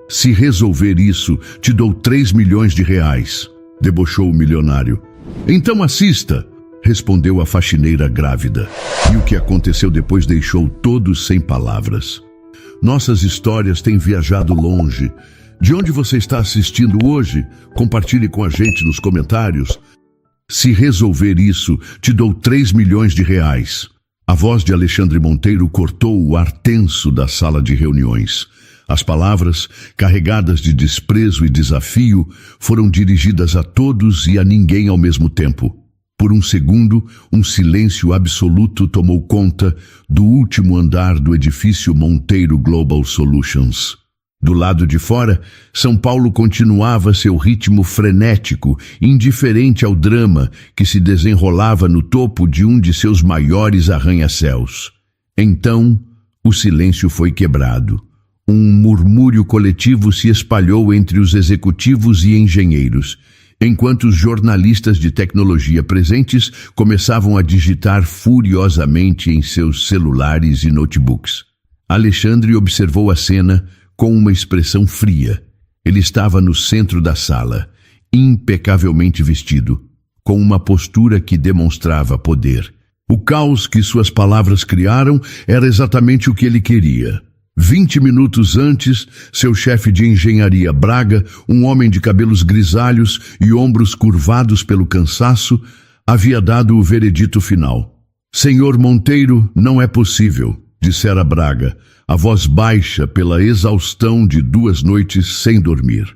Se resolver isso, te dou 3 milhões de reais, debochou o milionário. Então assista, respondeu a faxineira grávida. E o que aconteceu depois deixou todos sem palavras. Nossas histórias têm viajado longe. De onde você está assistindo hoje? Compartilhe com a gente nos comentários. Se resolver isso, te dou 3 milhões de reais. A voz de Alexandre Monteiro cortou o ar tenso da sala de reuniões. As palavras, carregadas de desprezo e desafio, foram dirigidas a todos e a ninguém ao mesmo tempo. Por um segundo, um silêncio absoluto tomou conta do último andar do edifício Monteiro Global Solutions. Do lado de fora, São Paulo continuava seu ritmo frenético, indiferente ao drama que se desenrolava no topo de um de seus maiores arranha-céus. Então, o silêncio foi quebrado. Um murmúrio coletivo se espalhou entre os executivos e engenheiros, enquanto os jornalistas de tecnologia presentes começavam a digitar furiosamente em seus celulares e notebooks. Alexandre observou a cena com uma expressão fria. Ele estava no centro da sala, impecavelmente vestido, com uma postura que demonstrava poder. O caos que suas palavras criaram era exatamente o que ele queria. 20 minutos antes, seu chefe de engenharia, Braga, um homem de cabelos grisalhos e ombros curvados pelo cansaço, havia dado o veredito final. Senhor Monteiro, não é possível, dissera Braga, a voz baixa pela exaustão de 2 noites sem dormir.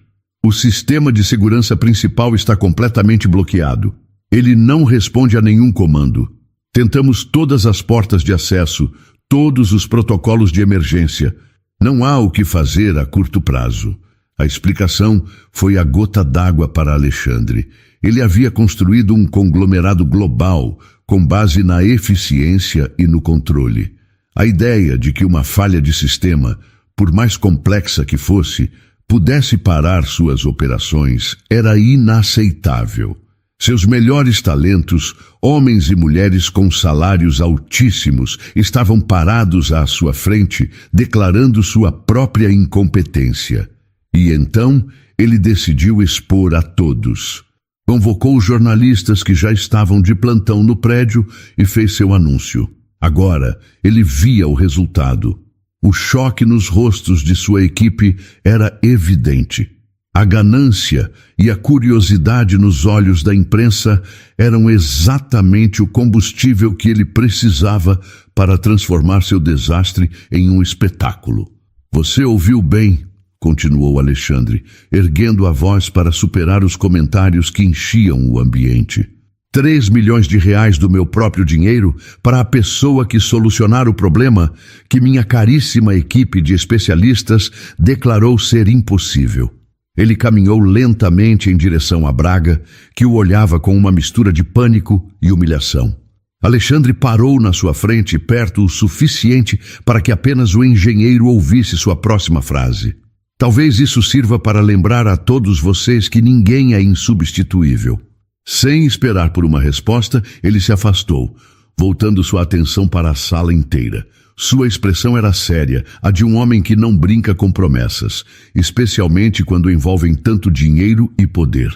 O sistema de segurança principal está completamente bloqueado. Ele não responde a nenhum comando. Tentamos todas as portas de acesso, todos os protocolos de emergência. Não há o que fazer a curto prazo. A explicação foi a gota d'água para Alexandre. Ele havia construído um conglomerado global com base na eficiência e no controle. A ideia de que uma falha de sistema, por mais complexa que fosse, pudesse parar suas operações era inaceitável. Seus melhores talentos, homens e mulheres com salários altíssimos, estavam parados à sua frente, declarando sua própria incompetência. E então ele decidiu expor a todos. Convocou os jornalistas que já estavam de plantão no prédio e fez seu anúncio. Agora ele via o resultado. O choque nos rostos de sua equipe era evidente. A ganância e a curiosidade nos olhos da imprensa eram exatamente o combustível que ele precisava para transformar seu desastre em um espetáculo. Você ouviu bem, continuou Alexandre, erguendo a voz para superar os comentários que enchiam o ambiente. 3 milhões de reais do meu próprio dinheiro para a pessoa que solucionar o problema que minha caríssima equipe de especialistas declarou ser impossível. Ele caminhou lentamente em direção a Braga, que o olhava com uma mistura de pânico e humilhação. Alexandre parou na sua frente, perto o suficiente para que apenas o engenheiro ouvisse sua próxima frase. Talvez isso sirva para lembrar a todos vocês que ninguém é insubstituível. Sem esperar por uma resposta, ele se afastou, voltando sua atenção para a sala inteira. Sua expressão era séria, a de um homem que não brinca com promessas, especialmente quando envolvem tanto dinheiro e poder.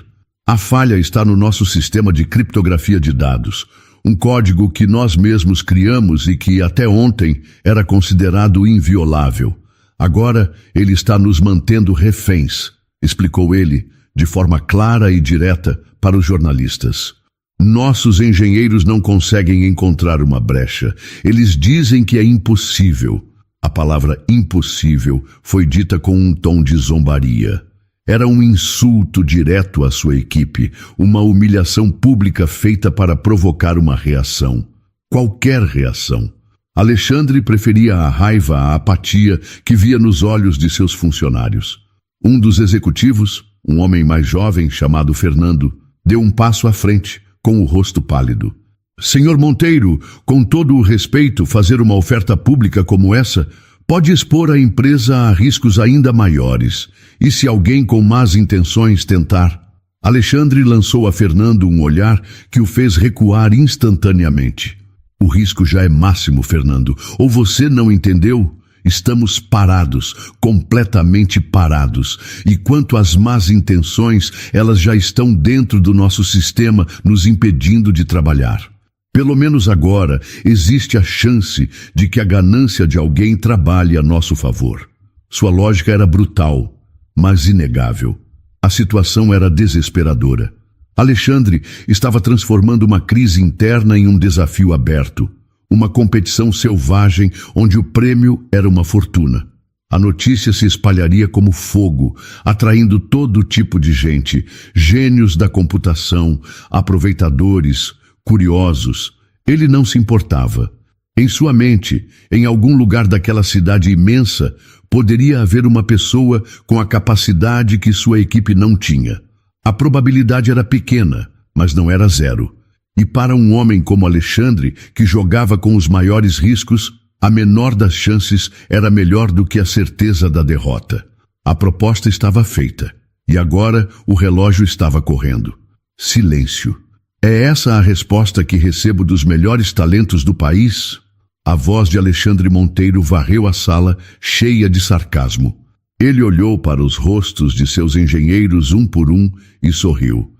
A falha está no nosso sistema de criptografia de dados, um código que nós mesmos criamos e que até ontem era considerado inviolável. Agora ele está nos mantendo reféns, explicou ele, de forma clara e direta, para os jornalistas. Nossos engenheiros não conseguem encontrar uma brecha. Eles dizem que é impossível. A palavra impossível foi dita com um tom de zombaria. Era um insulto direto à sua equipe, uma humilhação pública feita para provocar uma reação. Qualquer reação. Alexandre preferia a raiva à apatia que via nos olhos de seus funcionários. Um dos executivos, um homem mais jovem chamado Fernando, deu um passo à frente, com o rosto pálido. Senhor Monteiro, com todo o respeito, fazer uma oferta pública como essa pode expor a empresa a riscos ainda maiores. E se alguém com más intenções tentar? Alexandre lançou a Fernando um olhar que o fez recuar instantaneamente. O risco já é máximo, Fernando. Ou você não entendeu? Estamos parados, completamente parados. E quanto às más intenções, elas já estão dentro do nosso sistema, nos impedindo de trabalhar. Pelo menos agora, existe a chance de que a ganância de alguém trabalhe a nosso favor. Sua lógica era brutal, mas inegável. A situação era desesperadora. Alexandre estava transformando uma crise interna em um desafio aberto. Uma competição selvagem onde o prêmio era uma fortuna. A notícia se espalharia como fogo, atraindo todo tipo de gente, gênios da computação, aproveitadores, curiosos. Ele não se importava. Em sua mente, em algum lugar daquela cidade imensa, poderia haver uma pessoa com a capacidade que sua equipe não tinha. A probabilidade era pequena, mas não era zero. E para um homem como Alexandre, que jogava com os maiores riscos, a menor das chances era melhor do que a certeza da derrota. A proposta estava feita, e agora o relógio estava correndo. Silêncio. É essa a resposta que recebo dos melhores talentos do país? A voz de Alexandre Monteiro varreu a sala, cheia de sarcasmo. Ele olhou para os rostos de seus engenheiros um por um e sorriu.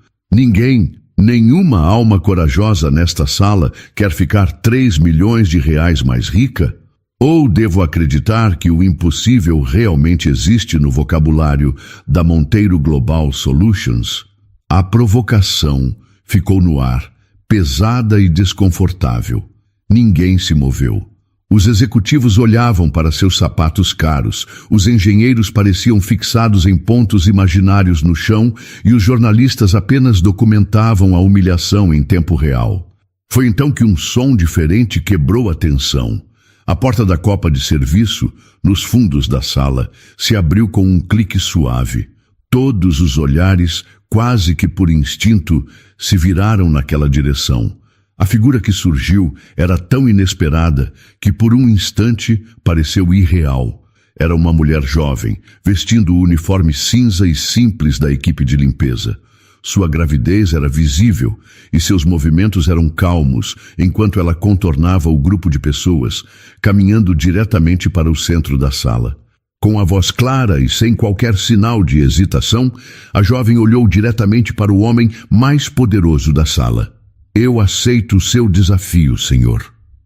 Nenhuma alma corajosa nesta sala quer ficar 3 milhões de reais mais rica? Ou devo acreditar que o impossível realmente existe no vocabulário da Monteiro Global Solutions? A provocação ficou no ar, pesada e desconfortável. Ninguém se moveu. Os executivos olhavam para seus sapatos caros, os engenheiros pareciam fixados em pontos imaginários no chão e os jornalistas apenas documentavam a humilhação em tempo real. Foi então que um som diferente quebrou a tensão. A porta da copa de serviço, nos fundos da sala, se abriu com um clique suave. Todos os olhares, quase que por instinto, se viraram naquela direção. A figura que surgiu era tão inesperada que por um instante pareceu irreal. Era uma mulher jovem, vestindo o uniforme cinza e simples da equipe de limpeza. Sua gravidez era visível e seus movimentos eram calmos enquanto ela contornava o grupo de pessoas, caminhando diretamente para o centro da sala. Com a voz clara e sem qualquer sinal de hesitação, a jovem olhou diretamente para o homem mais poderoso da sala. Eu aceito o seu desafio, senhor.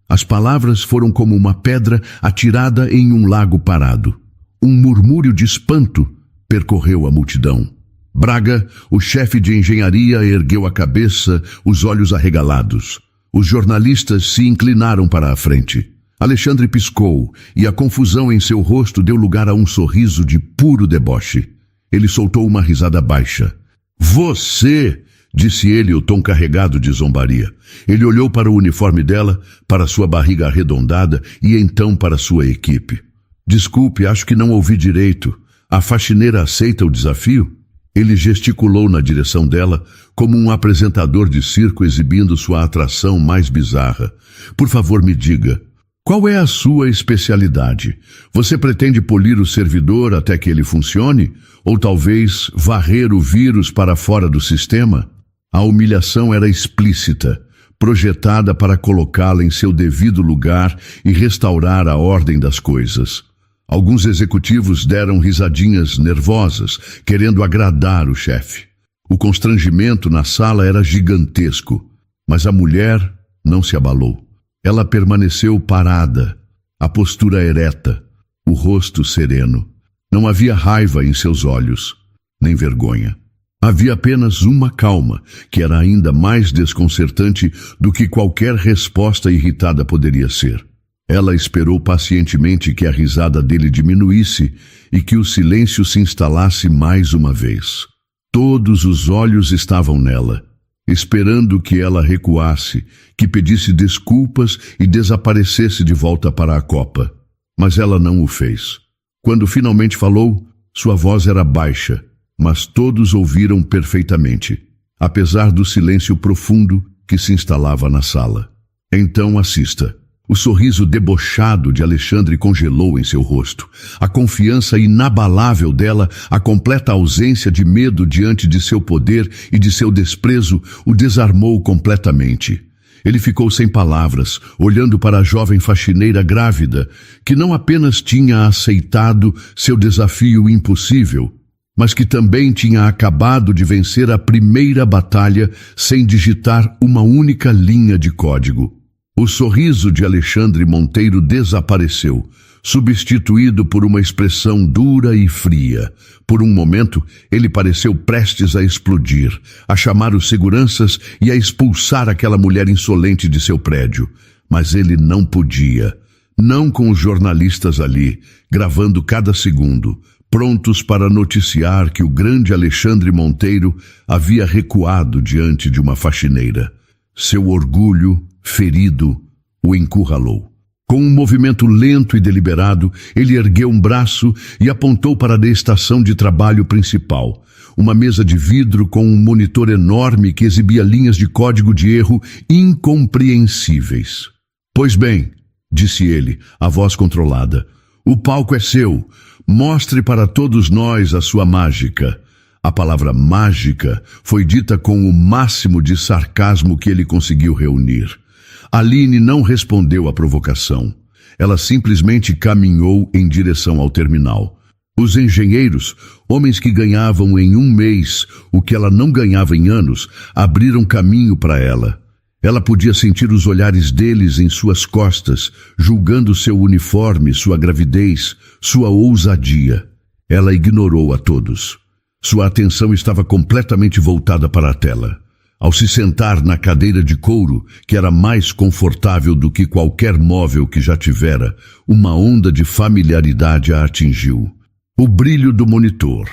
As palavras foram como uma pedra atirada em um lago parado. Um murmúrio de espanto percorreu a multidão. Braga, o chefe de engenharia, ergueu a cabeça, os olhos arregalados. Os jornalistas se inclinaram para a frente. Alexandre piscou e a confusão em seu rosto deu lugar a um sorriso de puro deboche. Ele soltou uma risada baixa. Você... disse ele, o tom carregado de zombaria. Ele olhou para o uniforme dela, para sua barriga arredondada e então para sua equipe. Desculpe, acho que não ouvi direito. A faxineira aceita o desafio? Ele gesticulou na direção dela, como um apresentador de circo exibindo sua atração mais bizarra. Por favor, me diga, qual é a sua especialidade? Você pretende polir o servidor até que ele funcione? Ou talvez varrer o vírus para fora do sistema? A humilhação era explícita, projetada para colocá-la em seu devido lugar e restaurar a ordem das coisas. Alguns executivos deram risadinhas nervosas, querendo agradar o chefe. O constrangimento na sala era gigantesco, mas a mulher não se abalou. Ela permaneceu parada, a postura ereta, o rosto sereno. Não havia raiva em seus olhos, nem vergonha. Havia apenas uma calma, que era ainda mais desconcertante do que qualquer resposta irritada poderia ser. Ela esperou pacientemente que a risada dele diminuísse e que o silêncio se instalasse mais uma vez. Todos os olhos estavam nela, esperando que ela recuasse, que pedisse desculpas e desaparecesse de volta para a copa. Mas ela não o fez. Quando finalmente falou, sua voz era baixa, mas todos ouviram perfeitamente, apesar do silêncio profundo que se instalava na sala. Então assista. O sorriso debochado de Alexandre congelou em seu rosto. A confiança inabalável dela, a completa ausência de medo diante de seu poder e de seu desprezo, o desarmou completamente. Ele ficou sem palavras, olhando para a jovem faxineira grávida, que não apenas tinha aceitado seu desafio impossível, mas que também tinha acabado de vencer a primeira batalha sem digitar uma única linha de código. O sorriso de Alexandre Monteiro desapareceu, substituído por uma expressão dura e fria. Por um momento, ele pareceu prestes a explodir, a chamar os seguranças e a expulsar aquela mulher insolente de seu prédio. Mas ele não podia. Não com os jornalistas ali, gravando cada segundo, prontos para noticiar que o grande Alexandre Monteiro havia recuado diante de uma faxineira. Seu orgulho, ferido, o encurralou. Com um movimento lento e deliberado, ele ergueu um braço e apontou para a estação de trabalho principal, uma mesa de vidro com um monitor enorme que exibia linhas de código de erro incompreensíveis. "Pois bem", disse ele, a voz controlada, "o palco é seu. Mostre para todos nós a sua mágica." A palavra mágica foi dita com o máximo de sarcasmo que ele conseguiu reunir. Aline não respondeu à provocação. Ela simplesmente caminhou em direção ao terminal. Os engenheiros, homens que ganhavam em um mês o que ela não ganhava em anos, abriram caminho para ela. Ela podia sentir os olhares deles em suas costas, julgando seu uniforme, sua gravidez, sua ousadia. Ela ignorou a todos. Sua atenção estava completamente voltada para a tela. Ao se sentar na cadeira de couro, que era mais confortável do que qualquer móvel que já tivera, uma onda de familiaridade a atingiu. O brilho do monitor,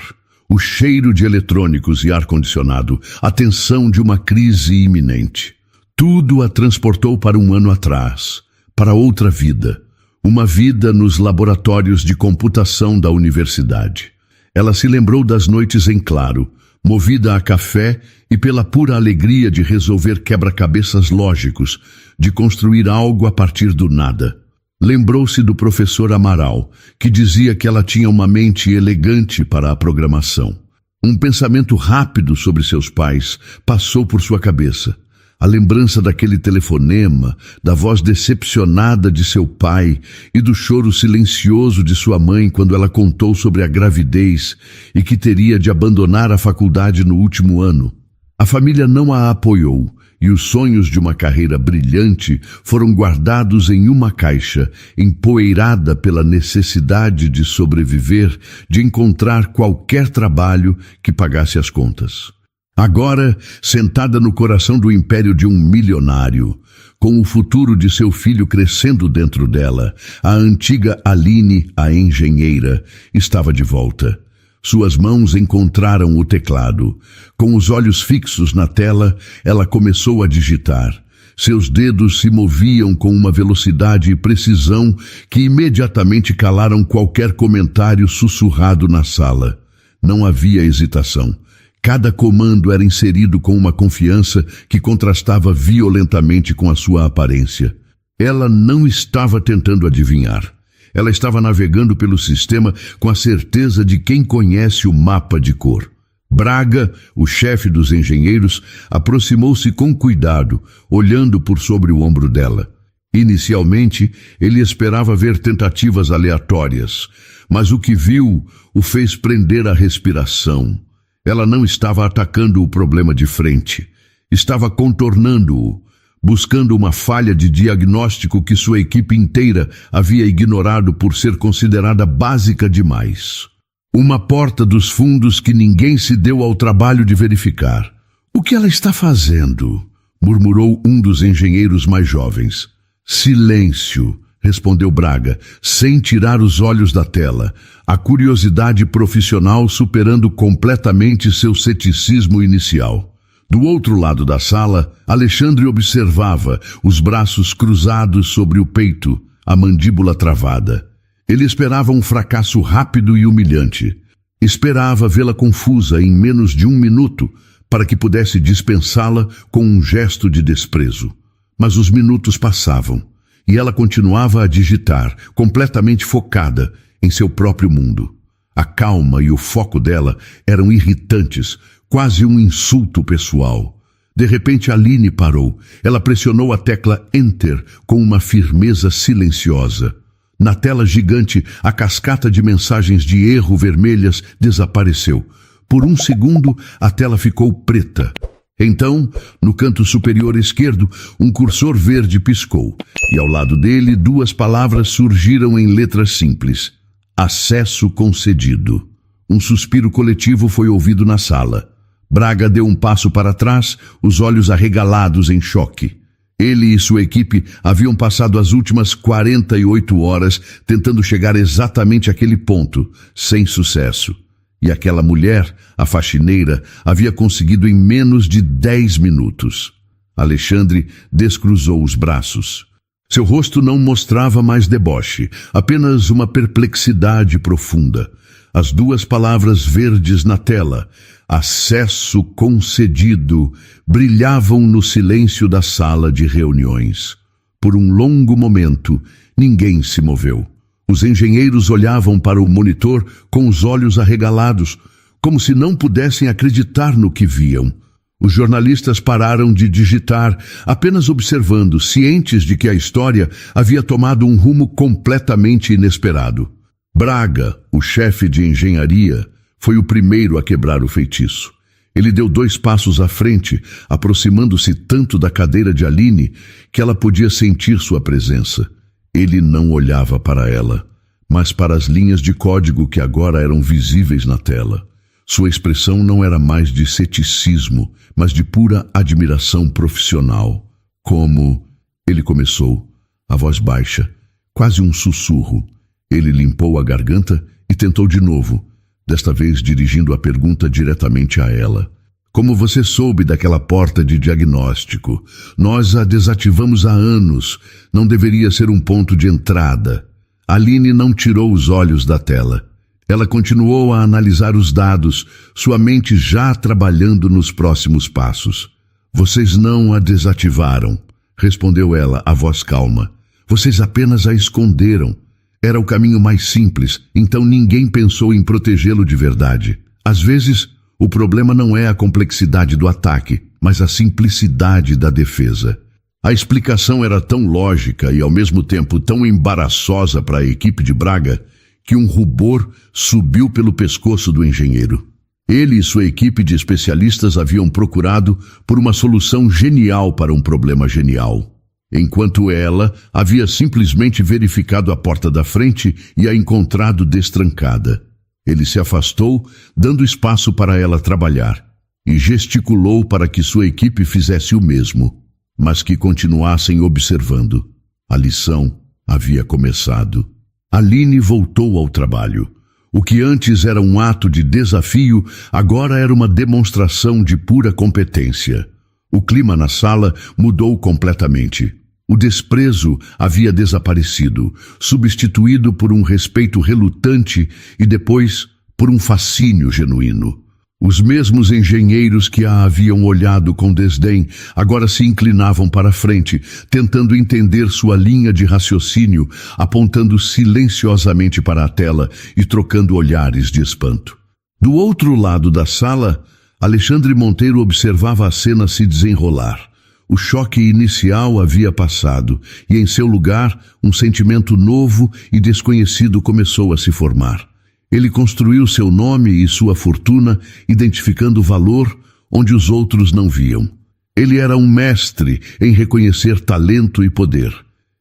o cheiro de eletrônicos e ar-condicionado, a tensão de uma crise iminente. Tudo a transportou para um ano atrás, para outra vida. Uma vida nos laboratórios de computação da universidade. Ela se lembrou das noites em claro, movida a café e pela pura alegria de resolver quebra-cabeças lógicos, de construir algo a partir do nada. Lembrou-se do professor Amaral, que dizia que ela tinha uma mente elegante para a programação. Um pensamento rápido sobre seus pais passou por sua cabeça. A lembrança daquele telefonema, da voz decepcionada de seu pai e do choro silencioso de sua mãe quando ela contou sobre a gravidez e que teria de abandonar a faculdade no último ano. A família não a apoiou e os sonhos de uma carreira brilhante foram guardados em uma caixa, empoeirada pela necessidade de sobreviver, de encontrar qualquer trabalho que pagasse as contas. Agora, sentada no coração do império de um milionário, com o futuro de seu filho crescendo dentro dela, a antiga Aline, a engenheira, estava de volta. Suas mãos encontraram o teclado. Com os olhos fixos na tela, ela começou a digitar. Seus dedos se moviam com uma velocidade e precisão que imediatamente calaram qualquer comentário sussurrado na sala. Não havia hesitação. Cada comando era inserido com uma confiança que contrastava violentamente com a sua aparência. Ela não estava tentando adivinhar. Ela estava navegando pelo sistema com a certeza de quem conhece o mapa de cor. Braga, o chefe dos engenheiros, aproximou-se com cuidado, olhando por sobre o ombro dela. Inicialmente, ele esperava ver tentativas aleatórias, mas o que viu o fez prender a respiração. Ela não estava atacando o problema de frente. Estava contornando-o, buscando uma falha de diagnóstico que sua equipe inteira havia ignorado por ser considerada básica demais. Uma porta dos fundos que ninguém se deu ao trabalho de verificar. "O que ela está fazendo?", murmurou um dos engenheiros mais jovens. "Silêncio", respondeu Braga, sem tirar os olhos da tela, a curiosidade profissional superando completamente seu ceticismo inicial. Do outro lado da sala, Alexandre observava, os braços cruzados sobre o peito, a mandíbula travada. Ele esperava um fracasso rápido e humilhante. Esperava vê-la confusa em menos de 1 minuto, para que pudesse dispensá-la com um gesto de desprezo. Mas os minutos passavam. E ela continuava a digitar, completamente focada em seu próprio mundo. A calma e o foco dela eram irritantes, quase um insulto pessoal. De repente, Aline parou. Ela pressionou a tecla Enter com uma firmeza silenciosa. Na tela gigante, a cascata de mensagens de erro vermelhas desapareceu. Por um segundo, a tela ficou preta. Então, no canto superior esquerdo, um cursor verde piscou, e ao lado dele, duas palavras surgiram em letras simples. Acesso concedido. Um suspiro coletivo foi ouvido na sala. Braga deu um passo para trás, os olhos arregalados em choque. Ele e sua equipe haviam passado as últimas 48 horas tentando chegar exatamente àquele ponto, sem sucesso. E aquela mulher, a faxineira, havia conseguido em menos de 10 minutos. Alexandre descruzou os braços. Seu rosto não mostrava mais deboche, apenas uma perplexidade profunda. As duas palavras verdes na tela, acesso concedido, brilhavam no silêncio da sala de reuniões. Por um longo momento, ninguém se moveu. Os engenheiros olhavam para o monitor com os olhos arregalados, como se não pudessem acreditar no que viam. Os jornalistas pararam de digitar, apenas observando, cientes de que a história havia tomado um rumo completamente inesperado. Braga, o chefe de engenharia, foi o primeiro a quebrar o feitiço. Ele deu 2 passos à frente, aproximando-se tanto da cadeira de Aline que ela podia sentir sua presença. Ele não olhava para ela, mas para as linhas de código que agora eram visíveis na tela. Sua expressão não era mais de ceticismo, mas de pura admiração profissional. Como... Ele começou, a voz baixa, quase um sussurro. Ele limpou a garganta e tentou de novo, desta vez dirigindo a pergunta diretamente a ela. Como você soube daquela porta de diagnóstico? Nós a desativamos há anos. Não deveria ser um ponto de entrada. Aline não tirou os olhos da tela. Ela continuou a analisar os dados, sua mente já trabalhando nos próximos passos. Vocês não a desativaram, respondeu ela, a voz calma. Vocês apenas a esconderam. Era o caminho mais simples, então ninguém pensou em protegê-lo de verdade. Às vezes, o problema não é a complexidade do ataque, mas a simplicidade da defesa. A explicação era tão lógica e ao mesmo tempo tão embaraçosa para a equipe de Braga que um rubor subiu pelo pescoço do engenheiro. Ele e sua equipe de especialistas haviam procurado por uma solução genial para um problema genial, enquanto ela havia simplesmente verificado a porta da frente e a encontrado destrancada. Ele se afastou, dando espaço para ela trabalhar, e gesticulou para que sua equipe fizesse o mesmo, mas que continuassem observando. A lição havia começado. Aline voltou ao trabalho. O que antes era um ato de desafio, agora era uma demonstração de pura competência. O clima na sala mudou completamente. O desprezo havia desaparecido, substituído por um respeito relutante e depois por um fascínio genuíno. Os mesmos engenheiros que a haviam olhado com desdém agora se inclinavam para a frente, tentando entender sua linha de raciocínio, apontando silenciosamente para a tela e trocando olhares de espanto. Do outro lado da sala, Alexandre Monteiro observava a cena se desenrolar. O choque inicial havia passado e, em seu lugar, um sentimento novo e desconhecido começou a se formar. Ele construiu seu nome e sua fortuna, identificando valor onde os outros não viam. Ele era um mestre em reconhecer talento e poder.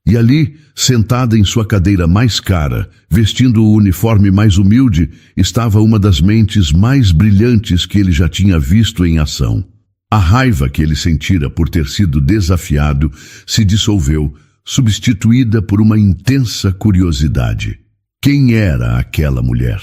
E ali, sentada em sua cadeira mais cara, vestindo o uniforme mais humilde, estava uma das mentes mais brilhantes que ele já tinha visto em ação. A raiva que ele sentira por ter sido desafiado se dissolveu, substituída por uma intensa curiosidade. Quem era aquela mulher?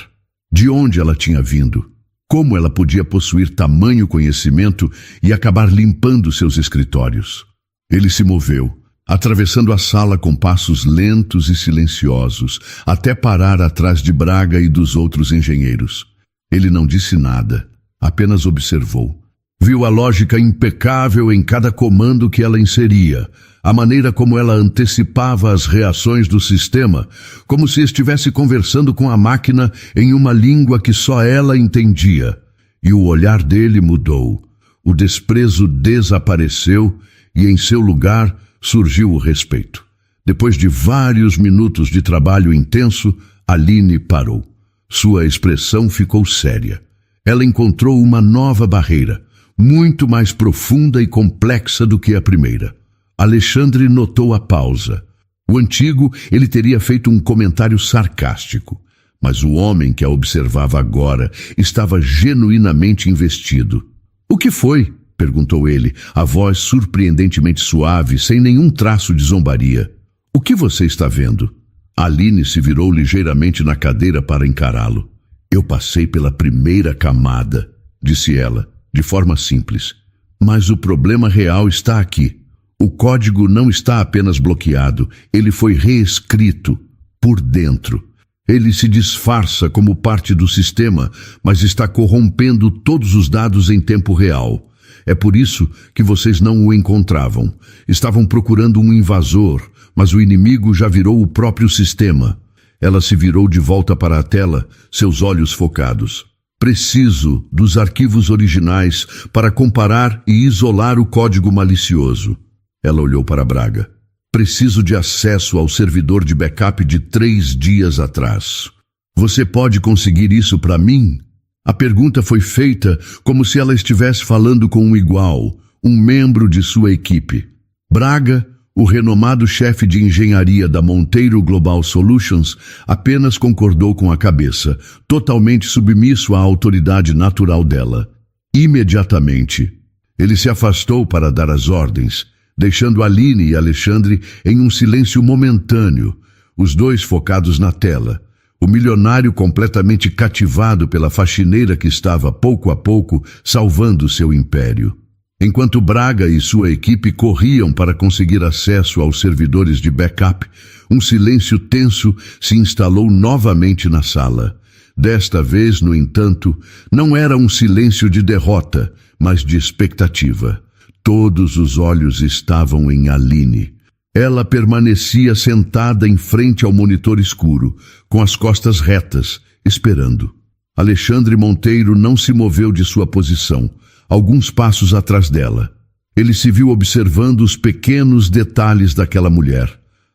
De onde ela tinha vindo? Como ela podia possuir tamanho conhecimento e acabar limpando seus escritórios? Ele se moveu, atravessando a sala com passos lentos e silenciosos, até parar atrás de Braga e dos outros engenheiros. Ele não disse nada, apenas observou. Viu a lógica impecável em cada comando que ela inseria, a maneira como ela antecipava as reações do sistema, como se estivesse conversando com a máquina em uma língua que só ela entendia. E o olhar dele mudou. O desprezo desapareceu e em seu lugar surgiu o respeito. Depois de vários minutos de trabalho intenso, Aline parou. Sua expressão ficou séria. Ela encontrou uma nova barreira, muito mais profunda e complexa do que a primeira. Alexandre notou a pausa. O antigo, ele teria feito um comentário sarcástico, mas o homem que a observava agora estava genuinamente investido. "O que foi?" perguntou ele, a voz surpreendentemente suave, sem nenhum traço de zombaria. "O que você está vendo?" Aline se virou ligeiramente na cadeira para encará-lo. "Eu passei pela primeira camada", disse ela, de forma simples. "Mas o problema real está aqui. O código não está apenas bloqueado, ele foi reescrito por dentro. Ele se disfarça como parte do sistema, mas está corrompendo todos os dados em tempo real. É por isso que vocês não o encontravam. Estavam procurando um invasor, mas o inimigo já virou o próprio sistema." Ela se virou de volta para a tela, seus olhos focados. "Preciso dos arquivos originais para comparar e isolar o código malicioso." Ela olhou para Braga. "Preciso de acesso ao servidor de backup de 3 dias atrás. Você pode conseguir isso para mim?" A pergunta foi feita como se ela estivesse falando com um igual, um membro de sua equipe. Braga, o renomado chefe de engenharia da Monteiro Global Solutions, apenas concordou com a cabeça, totalmente submisso à autoridade natural dela. Imediatamente, ele se afastou para dar as ordens, deixando Aline e Alexandre em um silêncio momentâneo, os dois focados na tela. O milionário completamente cativado pela faxineira que estava, pouco a pouco, salvando seu império. Enquanto Braga e sua equipe corriam para conseguir acesso aos servidores de backup, um silêncio tenso se instalou novamente na sala. Desta vez, no entanto, não era um silêncio de derrota, mas de expectativa. Todos os olhos estavam em Aline. Ela permanecia sentada em frente ao monitor escuro, com as costas retas, esperando. Alexandre Monteiro não se moveu de sua posição, alguns passos atrás dela. Ele se viu observando os pequenos detalhes daquela mulher,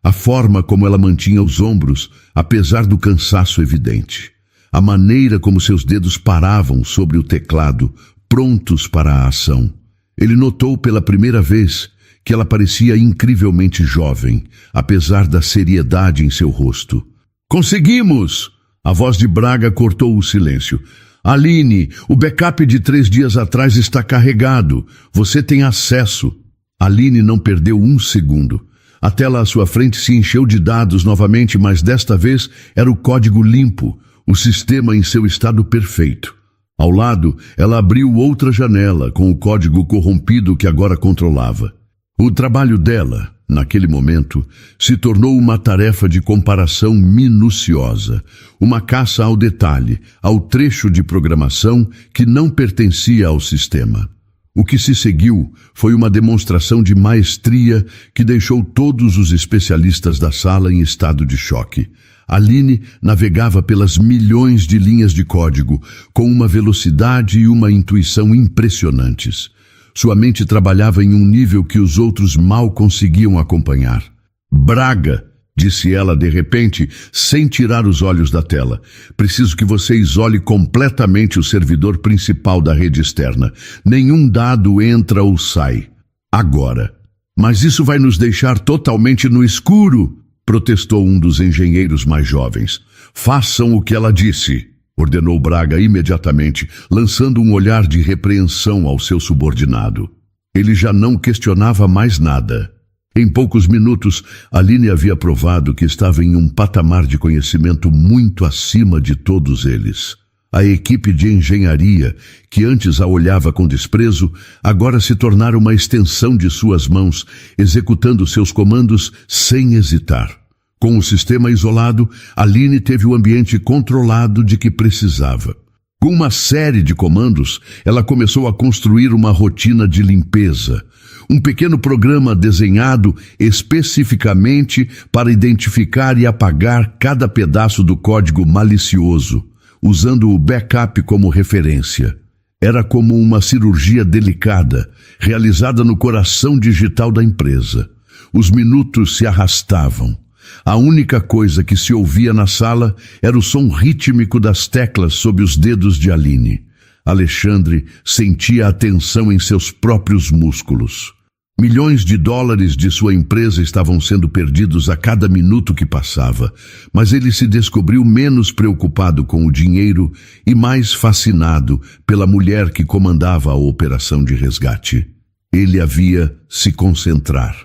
a forma como ela mantinha os ombros, apesar do cansaço evidente, a maneira como seus dedos paravam sobre o teclado, prontos para a ação. Ele notou pela primeira vez que ela parecia incrivelmente jovem, apesar da seriedade em seu rosto. "Conseguimos!" A voz de Braga cortou o silêncio. "Aline, o backup de 3 dias atrás está carregado. Você tem acesso." Aline não perdeu um segundo. A tela à sua frente se encheu de dados novamente, mas desta vez era o código limpo, o sistema em seu estado perfeito. Ao lado, ela abriu outra janela com o código corrompido que agora controlava. O trabalho dela, naquele momento, se tornou uma tarefa de comparação minuciosa, uma caça ao detalhe, ao trecho de programação que não pertencia ao sistema. O que se seguiu foi uma demonstração de maestria que deixou todos os especialistas da sala em estado de choque. Aline navegava pelas milhões de linhas de código com uma velocidade e uma intuição impressionantes. Sua mente trabalhava em um nível que os outros mal conseguiam acompanhar. "Braga", disse ela de repente, sem tirar os olhos da tela, "preciso que você isole completamente o servidor principal da rede externa. Nenhum dado entra ou sai. Agora." "Mas isso vai nos deixar totalmente no escuro", protestou um dos engenheiros mais jovens. "Façam o que ela disse", ordenou Braga imediatamente, lançando um olhar de repreensão ao seu subordinado. Ele já não questionava mais nada. Em poucos minutos, Aline havia provado que estava em um patamar de conhecimento muito acima de todos eles. A equipe de engenharia, que antes a olhava com desprezo, agora se tornara uma extensão de suas mãos, executando seus comandos sem hesitar. Com o sistema isolado, Aline teve o ambiente controlado de que precisava. Com uma série de comandos, ela começou a construir uma rotina de limpeza, um pequeno programa desenhado especificamente para identificar e apagar cada pedaço do código malicioso, usando o backup como referência. Era como uma cirurgia delicada, realizada no coração digital da empresa. Os minutos se arrastavam. A única coisa que se ouvia na sala era o som rítmico das teclas sob os dedos de Aline. Alexandre sentia a tensão em seus próprios músculos. Milhões de dólares de sua empresa estavam sendo perdidos a cada minuto que passava, mas ele se descobriu menos preocupado com o dinheiro e mais fascinado pela mulher que comandava a operação de resgate. Ele havia se concentrar.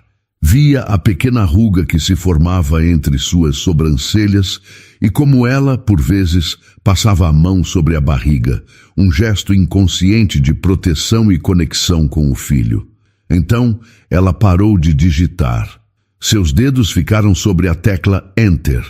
Via a pequena ruga que se formava entre suas sobrancelhas e como ela, por vezes, passava a mão sobre a barriga, um gesto inconsciente de proteção e conexão com o filho. Então, ela parou de digitar. Seus dedos ficaram sobre a tecla Enter.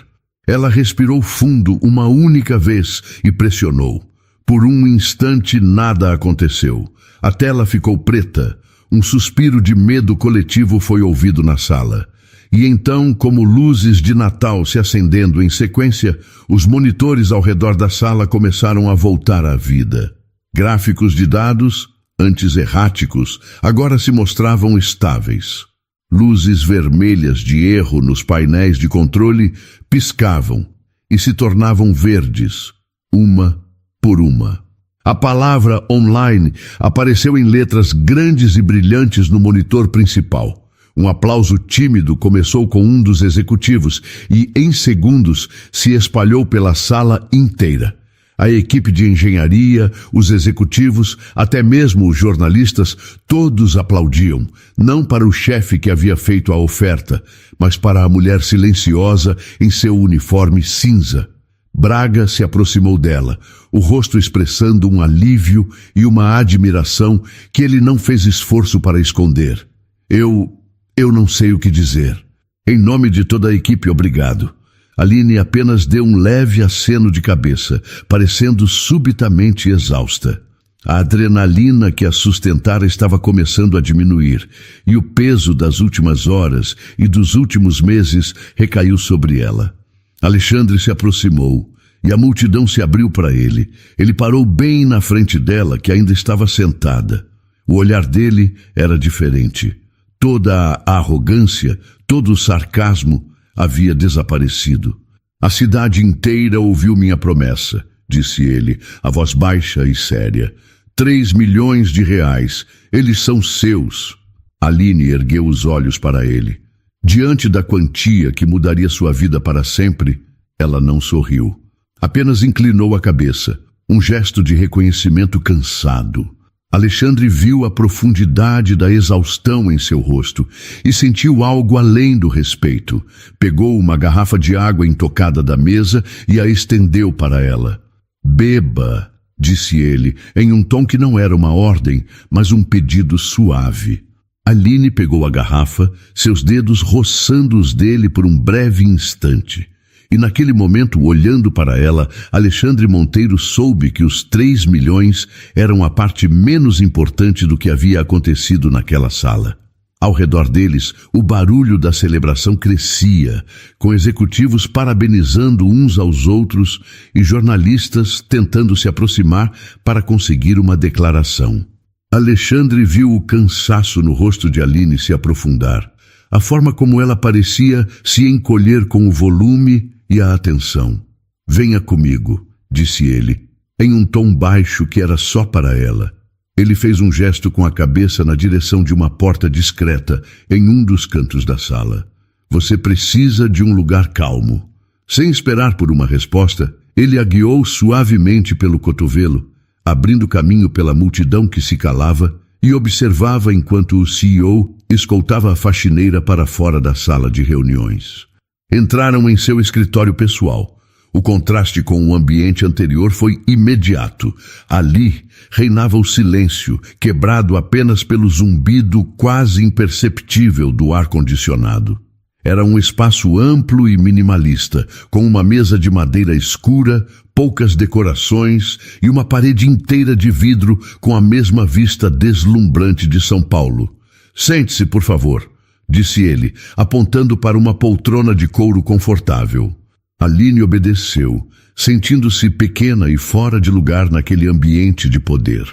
Ela respirou fundo uma única vez e pressionou. Por um instante nada aconteceu. A tela ficou preta. Um suspiro de medo coletivo foi ouvido na sala. E então, como luzes de Natal se acendendo em sequência, os monitores ao redor da sala começaram a voltar à vida. Gráficos de dados, antes erráticos, agora se mostravam estáveis. Luzes vermelhas de erro nos painéis de controle piscavam e se tornavam verdes, uma por uma. A palavra online apareceu em letras grandes e brilhantes no monitor principal. Um aplauso tímido começou com um dos executivos e, em segundos, se espalhou pela sala inteira. A equipe de engenharia, os executivos, até mesmo os jornalistas, todos aplaudiam, não para o chefe que havia feito a oferta, mas para a mulher silenciosa em seu uniforme cinza. Braga se aproximou dela, o rosto expressando um alívio e uma admiração que ele não fez esforço para esconder. Eu não sei o que dizer. Em nome de toda a equipe, obrigado. Aline apenas deu um leve aceno de cabeça, parecendo subitamente exausta. A adrenalina que a sustentara estava começando a diminuir, e o peso das últimas horas e dos últimos meses recaiu sobre ela. Alexandre se aproximou, e a multidão se abriu para ele. Ele parou bem na frente dela, que ainda estava sentada. O olhar dele era diferente. Toda a arrogância, todo o sarcasmo havia desaparecido. A cidade inteira ouviu minha promessa, disse ele, a voz baixa e séria. 3 milhões de reais, eles são seus. Aline ergueu os olhos para ele. Diante da quantia que mudaria sua vida para sempre, ela não sorriu. Apenas inclinou a cabeça, um gesto de reconhecimento cansado. Alexandre viu a profundidade da exaustão em seu rosto e sentiu algo além do respeito. Pegou uma garrafa de água intocada da mesa e a estendeu para ela. Beba, disse ele, em um tom que não era uma ordem, mas um pedido suave. Aline pegou a garrafa, seus dedos roçando os dele por um breve instante. E naquele momento, olhando para ela, Alexandre Monteiro soube que os 3 milhões eram a parte menos importante do que havia acontecido naquela sala. Ao redor deles, o barulho da celebração crescia, com executivos parabenizando uns aos outros e jornalistas tentando se aproximar para conseguir uma declaração. Alexandre viu o cansaço no rosto de Aline se aprofundar, a forma como ela parecia se encolher com o volume e a atenção. Venha comigo, disse ele, em um tom baixo que era só para ela. Ele fez um gesto com a cabeça na direção de uma porta discreta em um dos cantos da sala. Você precisa de um lugar calmo. Sem esperar por uma resposta, ele a guiou suavemente pelo cotovelo, abrindo caminho pela multidão que se calava e observava enquanto o CEO escoltava a faxineira para fora da sala de reuniões. Entraram em seu escritório pessoal. O contraste com o ambiente anterior foi imediato. Ali reinava o silêncio, quebrado apenas pelo zumbido quase imperceptível do ar-condicionado. Era um espaço amplo e minimalista, com uma mesa de madeira escura, poucas decorações e uma parede inteira de vidro com a mesma vista deslumbrante de São Paulo. Sente-se, por favor, disse ele, apontando para uma poltrona de couro confortável. Aline obedeceu, sentindo-se pequena e fora de lugar naquele ambiente de poder.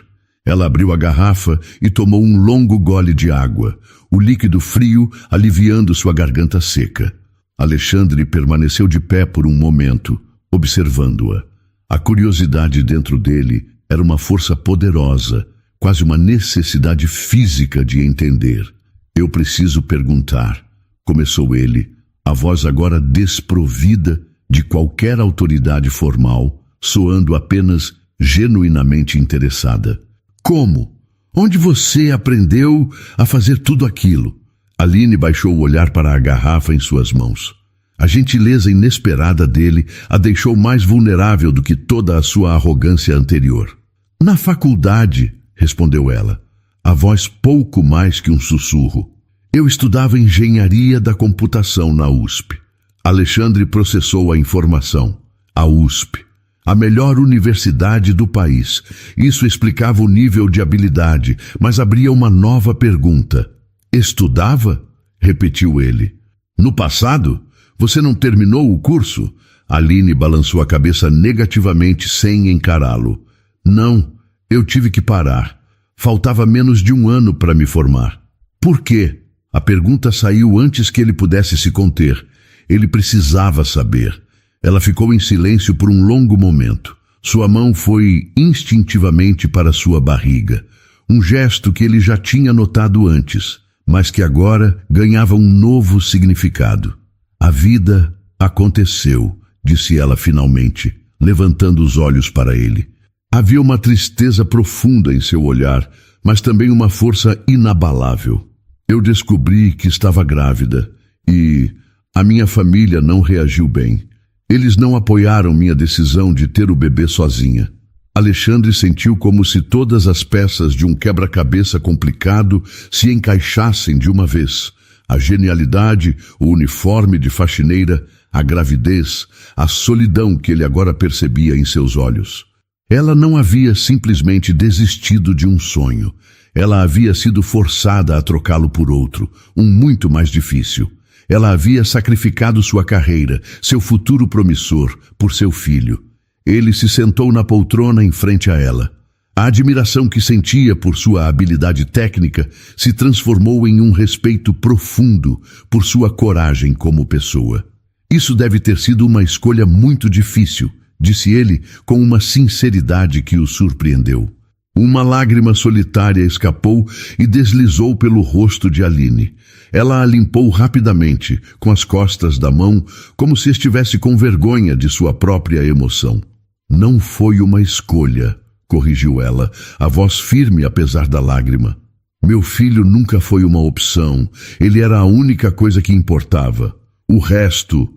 Ela abriu a garrafa e tomou um longo gole de água, o líquido frio aliviando sua garganta seca. Alexandre permaneceu de pé por um momento, observando-a. A curiosidade dentro dele era uma força poderosa, quase uma necessidade física de entender. Eu preciso perguntar, começou ele, a voz agora desprovida de qualquer autoridade formal, soando apenas genuinamente interessada. Como? Onde você aprendeu a fazer tudo aquilo? Aline baixou o olhar para a garrafa em suas mãos. A gentileza inesperada dele a deixou mais vulnerável do que toda a sua arrogância anterior. Na faculdade, respondeu ela, a voz pouco mais que um sussurro. Eu estudava engenharia da computação na USP. Alexandre processou a informação. A USP. A melhor universidade do país. Isso explicava o nível de habilidade, mas abria uma nova pergunta. Estudava? Repetiu ele. No passado? Você não terminou o curso? Aline balançou a cabeça negativamente sem encará-lo. Não, eu tive que parar. Faltava menos de 1 ano para me formar. Por quê? A pergunta saiu antes que ele pudesse se conter. Ele precisava saber. Ela ficou em silêncio por um longo momento. Sua mão foi instintivamente para sua barriga. Um gesto que ele já tinha notado antes, mas que agora ganhava um novo significado. A vida aconteceu, disse ela finalmente, levantando os olhos para ele. Havia uma tristeza profunda em seu olhar, mas também uma força inabalável. Eu descobri que estava grávida e a minha família não reagiu bem. Eles não apoiaram minha decisão de ter o bebê sozinha. Alexandre sentiu como se todas as peças de um quebra-cabeça complicado se encaixassem de uma vez. A genialidade, o uniforme de faxineira, a gravidez, a solidão que ele agora percebia em seus olhos. Ela não havia simplesmente desistido de um sonho. Ela havia sido forçada a trocá-lo por outro, um muito mais difícil. Ela havia sacrificado sua carreira, seu futuro promissor, por seu filho. Ele se sentou na poltrona em frente a ela. A admiração que sentia por sua habilidade técnica se transformou em um respeito profundo por sua coragem como pessoa. Isso deve ter sido uma escolha muito difícil, disse ele com uma sinceridade que o surpreendeu. Uma lágrima solitária escapou e deslizou pelo rosto de Aline. Ela a limpou rapidamente, com as costas da mão, como se estivesse com vergonha de sua própria emoção. Não foi uma escolha, corrigiu ela, a voz firme apesar da lágrima. Meu filho nunca foi uma opção, ele era a única coisa que importava. O resto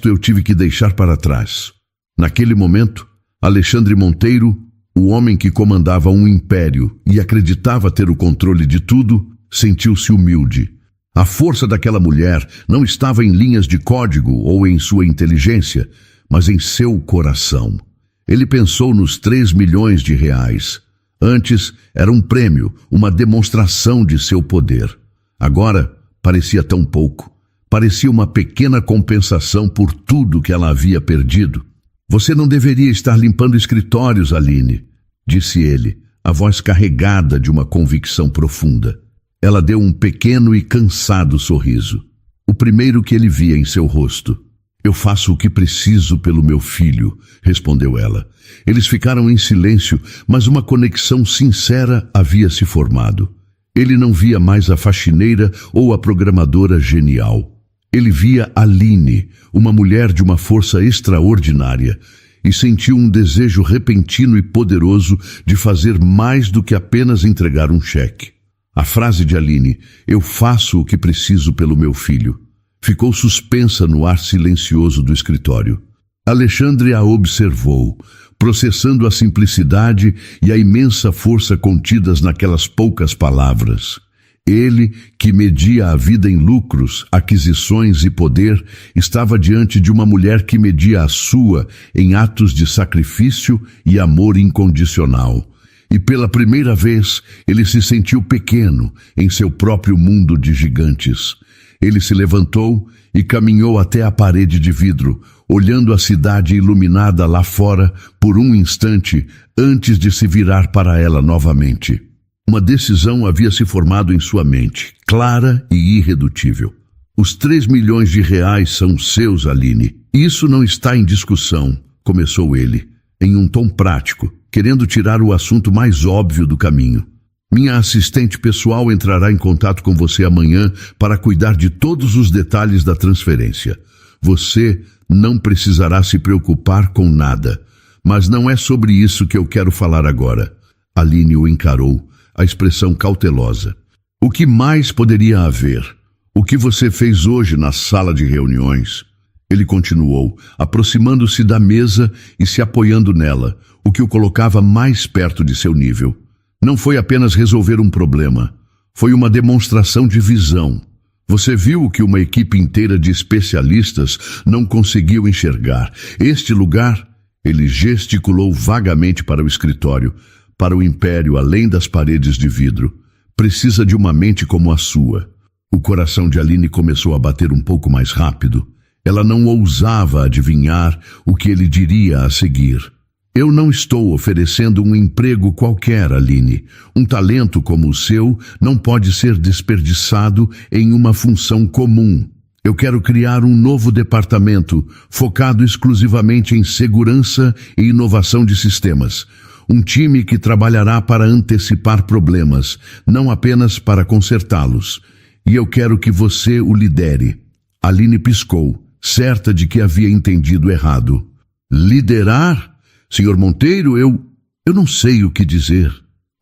eu tive que deixar para trás. Naquele momento, Alexandre Monteiro, o homem que comandava um império e acreditava ter o controle de tudo, sentiu-se humilde. A força daquela mulher não estava em linhas de código ou em sua inteligência, mas em seu coração. Ele pensou nos 3 milhões de reais. Antes era um prêmio, uma demonstração de seu poder. Agora parecia tão pouco. Parecia uma pequena compensação por tudo que ela havia perdido. Você não deveria estar limpando escritórios, Aline, disse ele, a voz carregada de uma convicção profunda. Ela deu um pequeno e cansado sorriso, o primeiro que ele via em seu rosto. Eu faço o que preciso pelo meu filho, respondeu ela. Eles ficaram em silêncio, mas uma conexão sincera havia se formado. Ele não via mais a faxineira ou a programadora genial. Ele via Aline, uma mulher de uma força extraordinária, e sentiu um desejo repentino e poderoso de fazer mais do que apenas entregar um cheque. A frase de Aline, eu faço o que preciso pelo meu filho, ficou suspensa no ar silencioso do escritório. Alexandre a observou, processando a simplicidade e a imensa força contidas naquelas poucas palavras. Ele, que media a vida em lucros, aquisições e poder, estava diante de uma mulher que media a sua em atos de sacrifício e amor incondicional. E pela primeira vez, ele se sentiu pequeno em seu próprio mundo de gigantes. Ele se levantou e caminhou até a parede de vidro, olhando a cidade iluminada lá fora por um instante antes de se virar para ela novamente. Uma decisão havia se formado em sua mente, clara e irredutível. Os 3 milhões de reais são seus, Aline. Isso não está em discussão, começou ele, em um tom prático, querendo tirar o assunto mais óbvio do caminho. Minha assistente pessoal entrará em contato com você amanhã para cuidar de todos os detalhes da transferência. Você não precisará se preocupar com nada. Mas não é sobre isso que eu quero falar agora. Aline o encarou, a expressão cautelosa. O que mais poderia haver? O que você fez hoje na sala de reuniões? Ele continuou, aproximando-se da mesa e se apoiando nela, o que o colocava mais perto de seu nível. Não foi apenas resolver um problema, foi uma demonstração de visão. Você viu o que uma equipe inteira de especialistas não conseguiu enxergar. Este lugar, ele gesticulou vagamente para o escritório, para o império além das paredes de vidro, precisa de uma mente como a sua. O coração de Aline começou a bater um pouco mais rápido. Ela não ousava adivinhar o que ele diria a seguir. Eu não estou oferecendo um emprego qualquer, Aline. Um talento como o seu não pode ser desperdiçado em uma função comum. Eu quero criar um novo departamento focado exclusivamente em segurança e inovação de sistemas. Um time que trabalhará para antecipar problemas, não apenas para consertá-los. E eu quero que você o lidere. Aline piscou, certa de que havia entendido errado. Liderar? Senhor Monteiro, eu não sei o que dizer.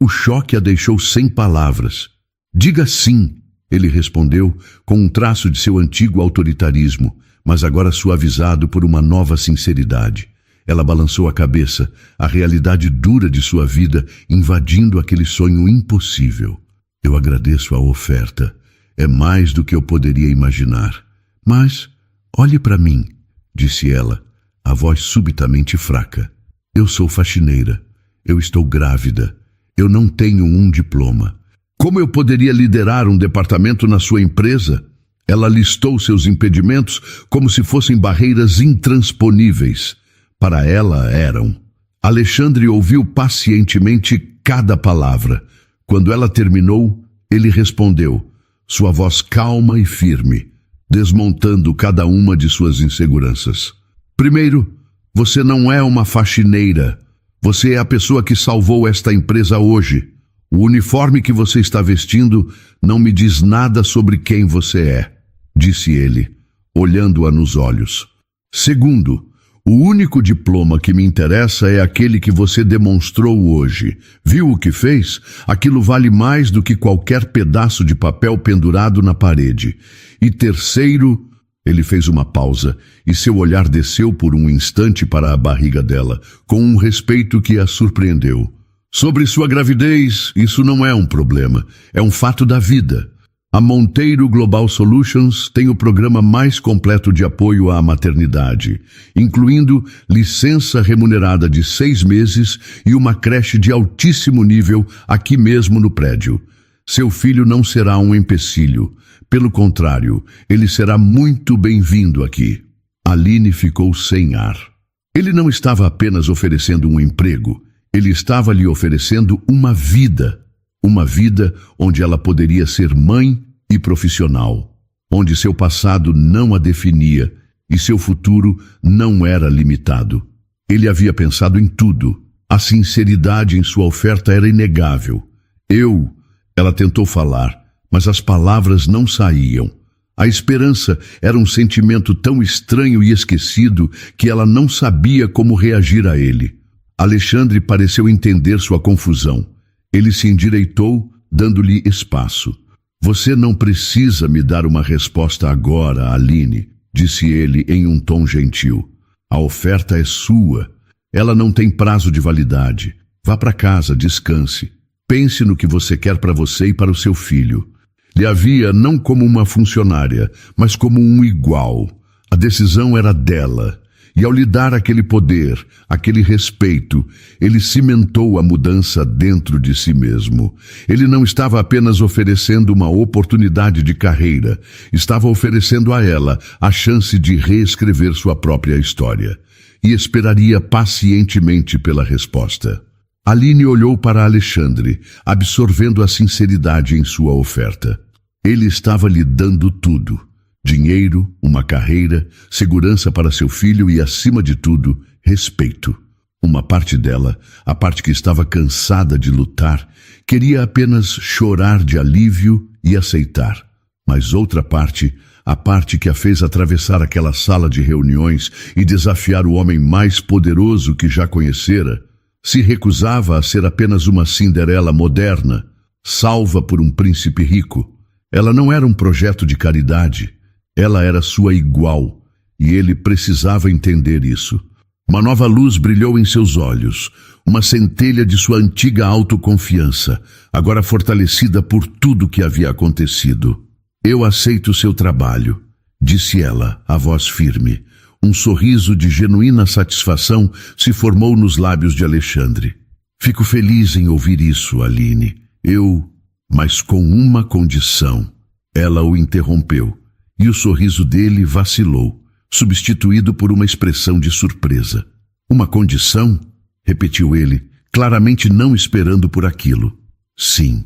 O choque a deixou sem palavras. Diga sim, ele respondeu, com um traço de seu antigo autoritarismo, mas agora suavizado por uma nova sinceridade. Ela balançou a cabeça, a realidade dura de sua vida invadindo aquele sonho impossível. Eu agradeço a oferta. É mais do que eu poderia imaginar. Mas, olhe para mim, disse ela, a voz subitamente fraca. Eu sou faxineira. Eu estou grávida. Eu não tenho um diploma. Como eu poderia liderar um departamento na sua empresa? Ela listou seus impedimentos como se fossem barreiras intransponíveis. Para ela eram. Alexandre ouviu pacientemente cada palavra. Quando ela terminou, ele respondeu, sua voz calma e firme, desmontando cada uma de suas inseguranças. Primeiro, você não é uma faxineira. Você é a pessoa que salvou esta empresa hoje. O uniforme que você está vestindo não me diz nada sobre quem você é, disse ele, olhando-a nos olhos. Segundo, o único diploma que me interessa é aquele que você demonstrou hoje. Viu o que fez? Aquilo vale mais do que qualquer pedaço de papel pendurado na parede. E terceiro, ele fez uma pausa e seu olhar desceu por um instante para a barriga dela, com um respeito que a surpreendeu. Sobre sua gravidez, isso não é um problema, é um fato da vida. A Monteiro Global Solutions tem o programa mais completo de apoio à maternidade, incluindo licença remunerada de 6 meses e uma creche de altíssimo nível aqui mesmo no prédio. Seu filho não será um empecilho. Pelo contrário, ele será muito bem-vindo aqui. Aline ficou sem ar. Ele não estava apenas oferecendo um emprego, ele estava lhe oferecendo uma vida onde ela poderia ser mãe e profissional, onde seu passado não a definia e seu futuro não era limitado. Ele havia pensado em tudo. A sinceridade em sua oferta era inegável. Ela tentou falar, mas as palavras não saíam. A esperança era um sentimento tão estranho e esquecido que ela não sabia como reagir a ele. Alexandre pareceu entender sua confusão. Ele se endireitou, dando-lhe espaço. Você não precisa me dar uma resposta agora, Aline, disse ele em um tom gentil. A oferta é sua. Ela não tem prazo de validade. Vá para casa, descanse. Pense no que você quer para você e para o seu filho. Lhe havia não como uma funcionária, mas como um igual. A decisão era dela. E ao lhe dar aquele poder, aquele respeito, ele cimentou a mudança dentro de si mesmo. Ele não estava apenas oferecendo uma oportunidade de carreira, estava oferecendo a ela a chance de reescrever sua própria história. E esperaria pacientemente pela resposta. Aline olhou para Alexandre, absorvendo a sinceridade em sua oferta. Ele estava lhe dando tudo. Dinheiro, uma carreira, segurança para seu filho e, acima de tudo, respeito. Uma parte dela, a parte que estava cansada de lutar, queria apenas chorar de alívio e aceitar. Mas outra parte, a parte que a fez atravessar aquela sala de reuniões e desafiar o homem mais poderoso que já conhecera, se recusava a ser apenas uma Cinderela moderna, salva por um príncipe rico. Ela não era um projeto de caridade. Ela era sua igual, e ele precisava entender isso. Uma nova luz brilhou em seus olhos, uma centelha de sua antiga autoconfiança, agora fortalecida por tudo que havia acontecido. Eu aceito seu trabalho, disse ela, a voz firme. Um sorriso de genuína satisfação se formou nos lábios de Alexandre. Fico feliz em ouvir isso, Aline. Mas com uma condição. Ela o interrompeu. E o sorriso dele vacilou, substituído por uma expressão de surpresa. Uma condição? Repetiu ele, claramente não esperando por aquilo. Sim,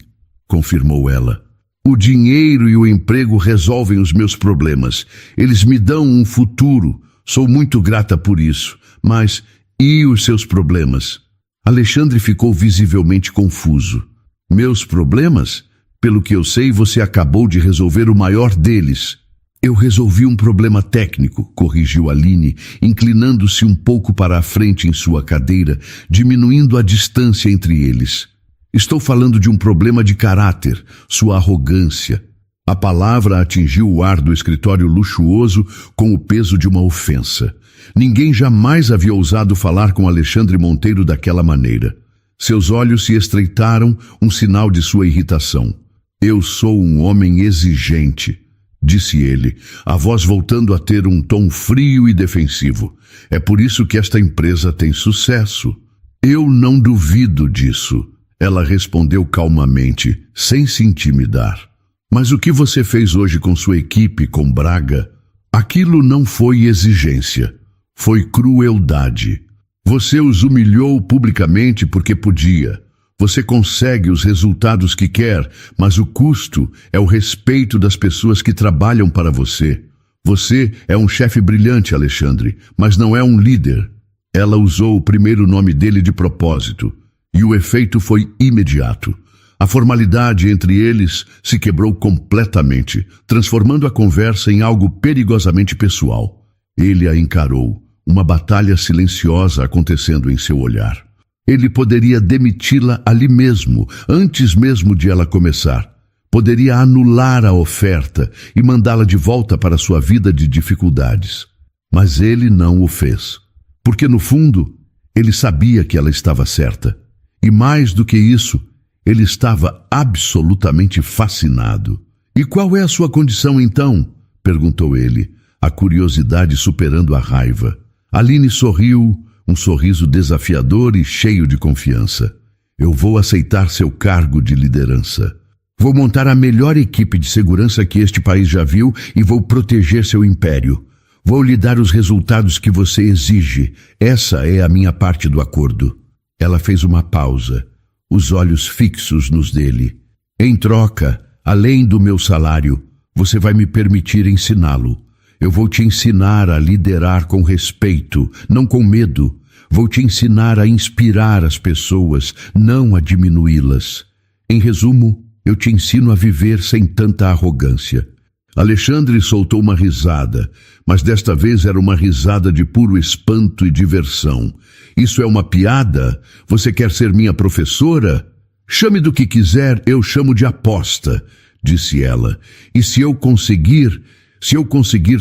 confirmou ela. O dinheiro e o emprego resolvem os meus problemas. Eles me dão um futuro. Sou muito grata por isso. Mas, e os seus problemas? Alexandre ficou visivelmente confuso. Meus problemas? Pelo que eu sei, você acabou de resolver o maior deles. Eu resolvi um problema técnico, corrigiu Aline, inclinando-se um pouco para a frente em sua cadeira, diminuindo a distância entre eles. Estou falando de um problema de caráter, sua arrogância. A palavra atingiu o ar do escritório luxuoso com o peso de uma ofensa. Ninguém jamais havia ousado falar com Alexandre Monteiro daquela maneira. Seus olhos se estreitaram, um sinal de sua irritação. Eu sou um homem exigente, disse ele, a voz voltando a ter um tom frio e defensivo. É por isso que esta empresa tem sucesso. Eu não duvido disso, ela respondeu calmamente, sem se intimidar. Mas o que você fez hoje com sua equipe, com Braga? Aquilo não foi exigência, foi crueldade. Você os humilhou publicamente porque podia. Você consegue os resultados que quer, mas o custo é o respeito das pessoas que trabalham para você. Você é um chefe brilhante, Alexandre, mas não é um líder. Ela usou o primeiro nome dele de propósito, e o efeito foi imediato. A formalidade entre eles se quebrou completamente, transformando a conversa em algo perigosamente pessoal. Ele a encarou, uma batalha silenciosa acontecendo em seu olhar. Ele poderia demiti-la ali mesmo, antes mesmo de ela começar. Poderia anular a oferta e mandá-la de volta para sua vida de dificuldades. Mas ele não o fez. Porque, no fundo, ele sabia que ela estava certa. E mais do que isso, ele estava absolutamente fascinado. E qual é a sua condição, então? Perguntou ele, a curiosidade superando a raiva. Aline sorriu, um sorriso desafiador e cheio de confiança. Eu vou aceitar seu cargo de liderança. Vou montar a melhor equipe de segurança que este país já viu e vou proteger seu império. Vou lhe dar os resultados que você exige. Essa é a minha parte do acordo. Ela fez uma pausa, os olhos fixos nos dele. Em troca, além do meu salário, você vai me permitir ensiná-lo. Eu vou te ensinar a liderar com respeito, não com medo. Vou te ensinar a inspirar as pessoas, não a diminuí-las. Em resumo, eu te ensino a viver sem tanta arrogância. Alexandre soltou uma risada, mas desta vez era uma risada de puro espanto e diversão. Isso é uma piada? Você quer ser minha professora? Chame do que quiser, eu chamo de aposta, disse ela. E se eu conseguir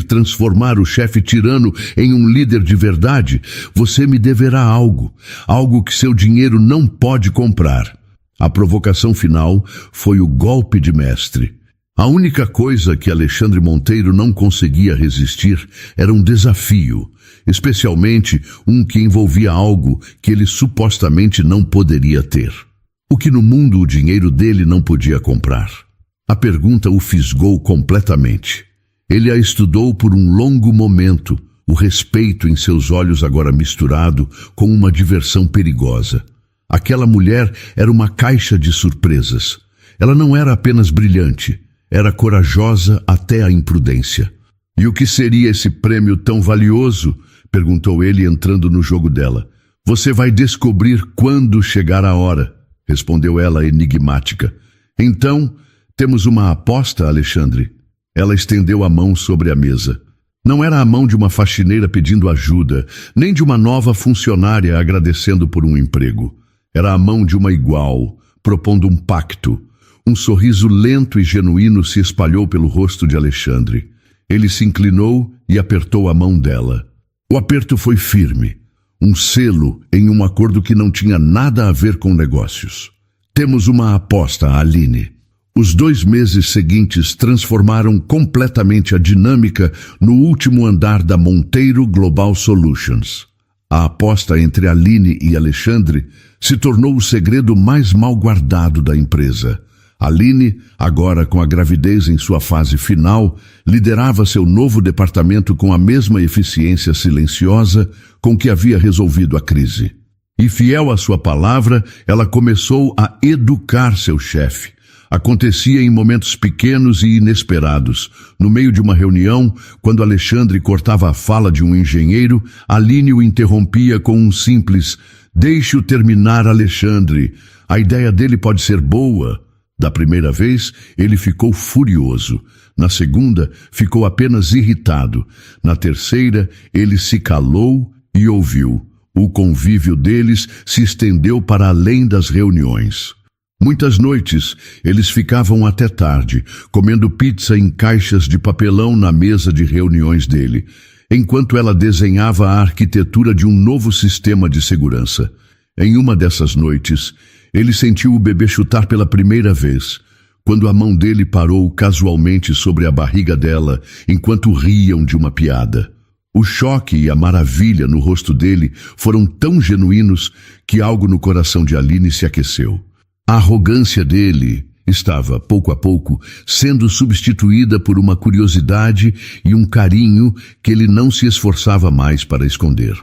transformar o chefe tirano em um líder de verdade, você me deverá algo que seu dinheiro não pode comprar. A provocação final foi o golpe de mestre. A única coisa que Alexandre Monteiro não conseguia resistir era um desafio, especialmente um que envolvia algo que ele supostamente não poderia ter. O que no mundo o dinheiro dele não podia comprar. A pergunta o fisgou completamente. Ele a estudou por um longo momento, o respeito em seus olhos agora misturado com uma diversão perigosa. Aquela mulher era uma caixa de surpresas. Ela não era apenas brilhante, era corajosa até a imprudência. E o que seria esse prêmio tão valioso? Perguntou ele entrando no jogo dela. Você vai descobrir quando chegar a hora, respondeu ela enigmática. Então, temos uma aposta, Alexandre? Ela estendeu a mão sobre a mesa. Não era a mão de uma faxineira pedindo ajuda, nem de uma nova funcionária agradecendo por um emprego. Era a mão de uma igual, propondo um pacto. Um sorriso lento e genuíno se espalhou pelo rosto de Alexandre. Ele se inclinou e apertou a mão dela. O aperto foi firme, um selo em um acordo que não tinha nada a ver com negócios. Temos uma aposta, Aline. Os 2 meses seguintes transformaram completamente a dinâmica no último andar da Monteiro Global Solutions. A aposta entre Aline e Alexandre se tornou o segredo mais mal guardado da empresa. Aline, agora com a gravidez em sua fase final, liderava seu novo departamento com a mesma eficiência silenciosa com que havia resolvido a crise. E fiel à sua palavra, ela começou a educar seu chefe. Acontecia em momentos pequenos e inesperados. No meio de uma reunião, quando Alexandre cortava a fala de um engenheiro, Aline o interrompia com um simples "Deixe-o terminar, Alexandre. A ideia dele pode ser boa." Da primeira vez, ele ficou furioso. Na segunda, ficou apenas irritado. Na terceira, ele se calou e ouviu. O convívio deles se estendeu para além das reuniões. Muitas noites, eles ficavam até tarde, comendo pizza em caixas de papelão na mesa de reuniões dele, enquanto ela desenhava a arquitetura de um novo sistema de segurança. Em uma dessas noites, ele sentiu o bebê chutar pela primeira vez, quando a mão dele parou casualmente sobre a barriga dela, enquanto riam de uma piada. O choque e a maravilha no rosto dele foram tão genuínos que algo no coração de Aline se aqueceu. A arrogância dele estava, pouco a pouco, sendo substituída por uma curiosidade e um carinho que ele não se esforçava mais para esconder.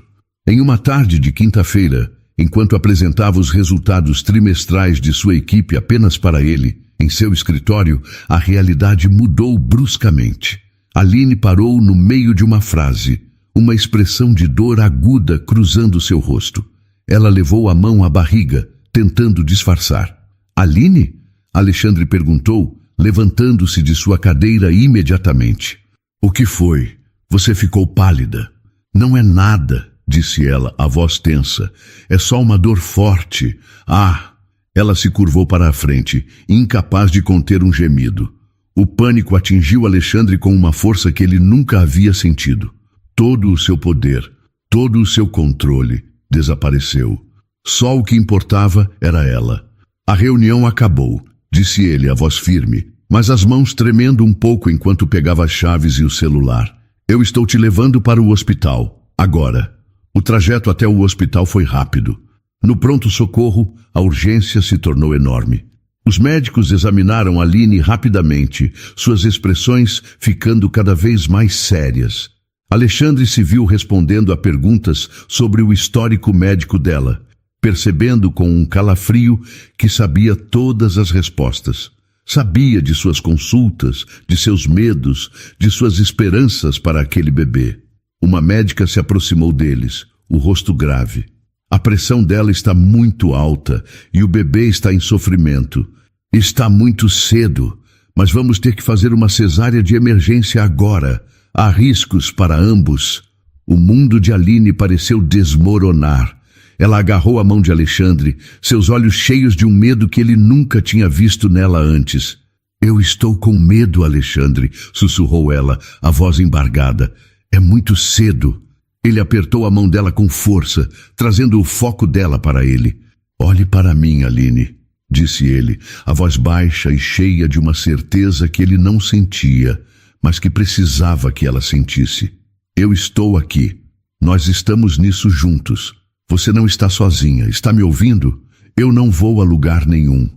Em uma tarde de quinta-feira, enquanto apresentava os resultados trimestrais de sua equipe apenas para ele, em seu escritório, a realidade mudou bruscamente. Aline parou no meio de uma frase, uma expressão de dor aguda cruzando seu rosto. Ela levou a mão à barriga, tentando disfarçar. Aline? Alexandre perguntou, levantando-se de sua cadeira imediatamente. O que foi? Você ficou pálida. Não é nada, disse ela, a voz tensa. É só uma dor forte. Ah! Ela se curvou para a frente, incapaz de conter um gemido. O pânico atingiu Alexandre com uma força que ele nunca havia sentido. Todo o seu poder, todo o seu controle desapareceu. Só o que importava era ela. A reunião acabou, disse ele, a voz firme, mas as mãos tremendo um pouco enquanto pegava as chaves e o celular. Eu estou te levando para o hospital, agora. O trajeto até o hospital foi rápido. No pronto-socorro, a urgência se tornou enorme. Os médicos examinaram Aline rapidamente, suas expressões ficando cada vez mais sérias. Alexandre se viu respondendo a perguntas sobre o histórico médico dela, percebendo com um calafrio que sabia todas as respostas. Sabia de suas consultas, de seus medos, de suas esperanças para aquele bebê. Uma médica se aproximou deles, o rosto grave. A pressão dela está muito alta e o bebê está em sofrimento. Está muito cedo, mas vamos ter que fazer uma cesárea de emergência agora. Há riscos para ambos. O mundo de Aline pareceu desmoronar. Ela agarrou a mão de Alexandre, seus olhos cheios de um medo que ele nunca tinha visto nela antes. Eu estou com medo, Alexandre, sussurrou ela, a voz embargada. É muito cedo. Ele apertou a mão dela com força, trazendo o foco dela para ele. Olhe para mim, Aline, disse ele, a voz baixa e cheia de uma certeza que ele não sentia, mas que precisava que ela sentisse. Eu estou aqui. Nós estamos nisso juntos. Você não está sozinha. Está me ouvindo? Eu não vou a lugar nenhum.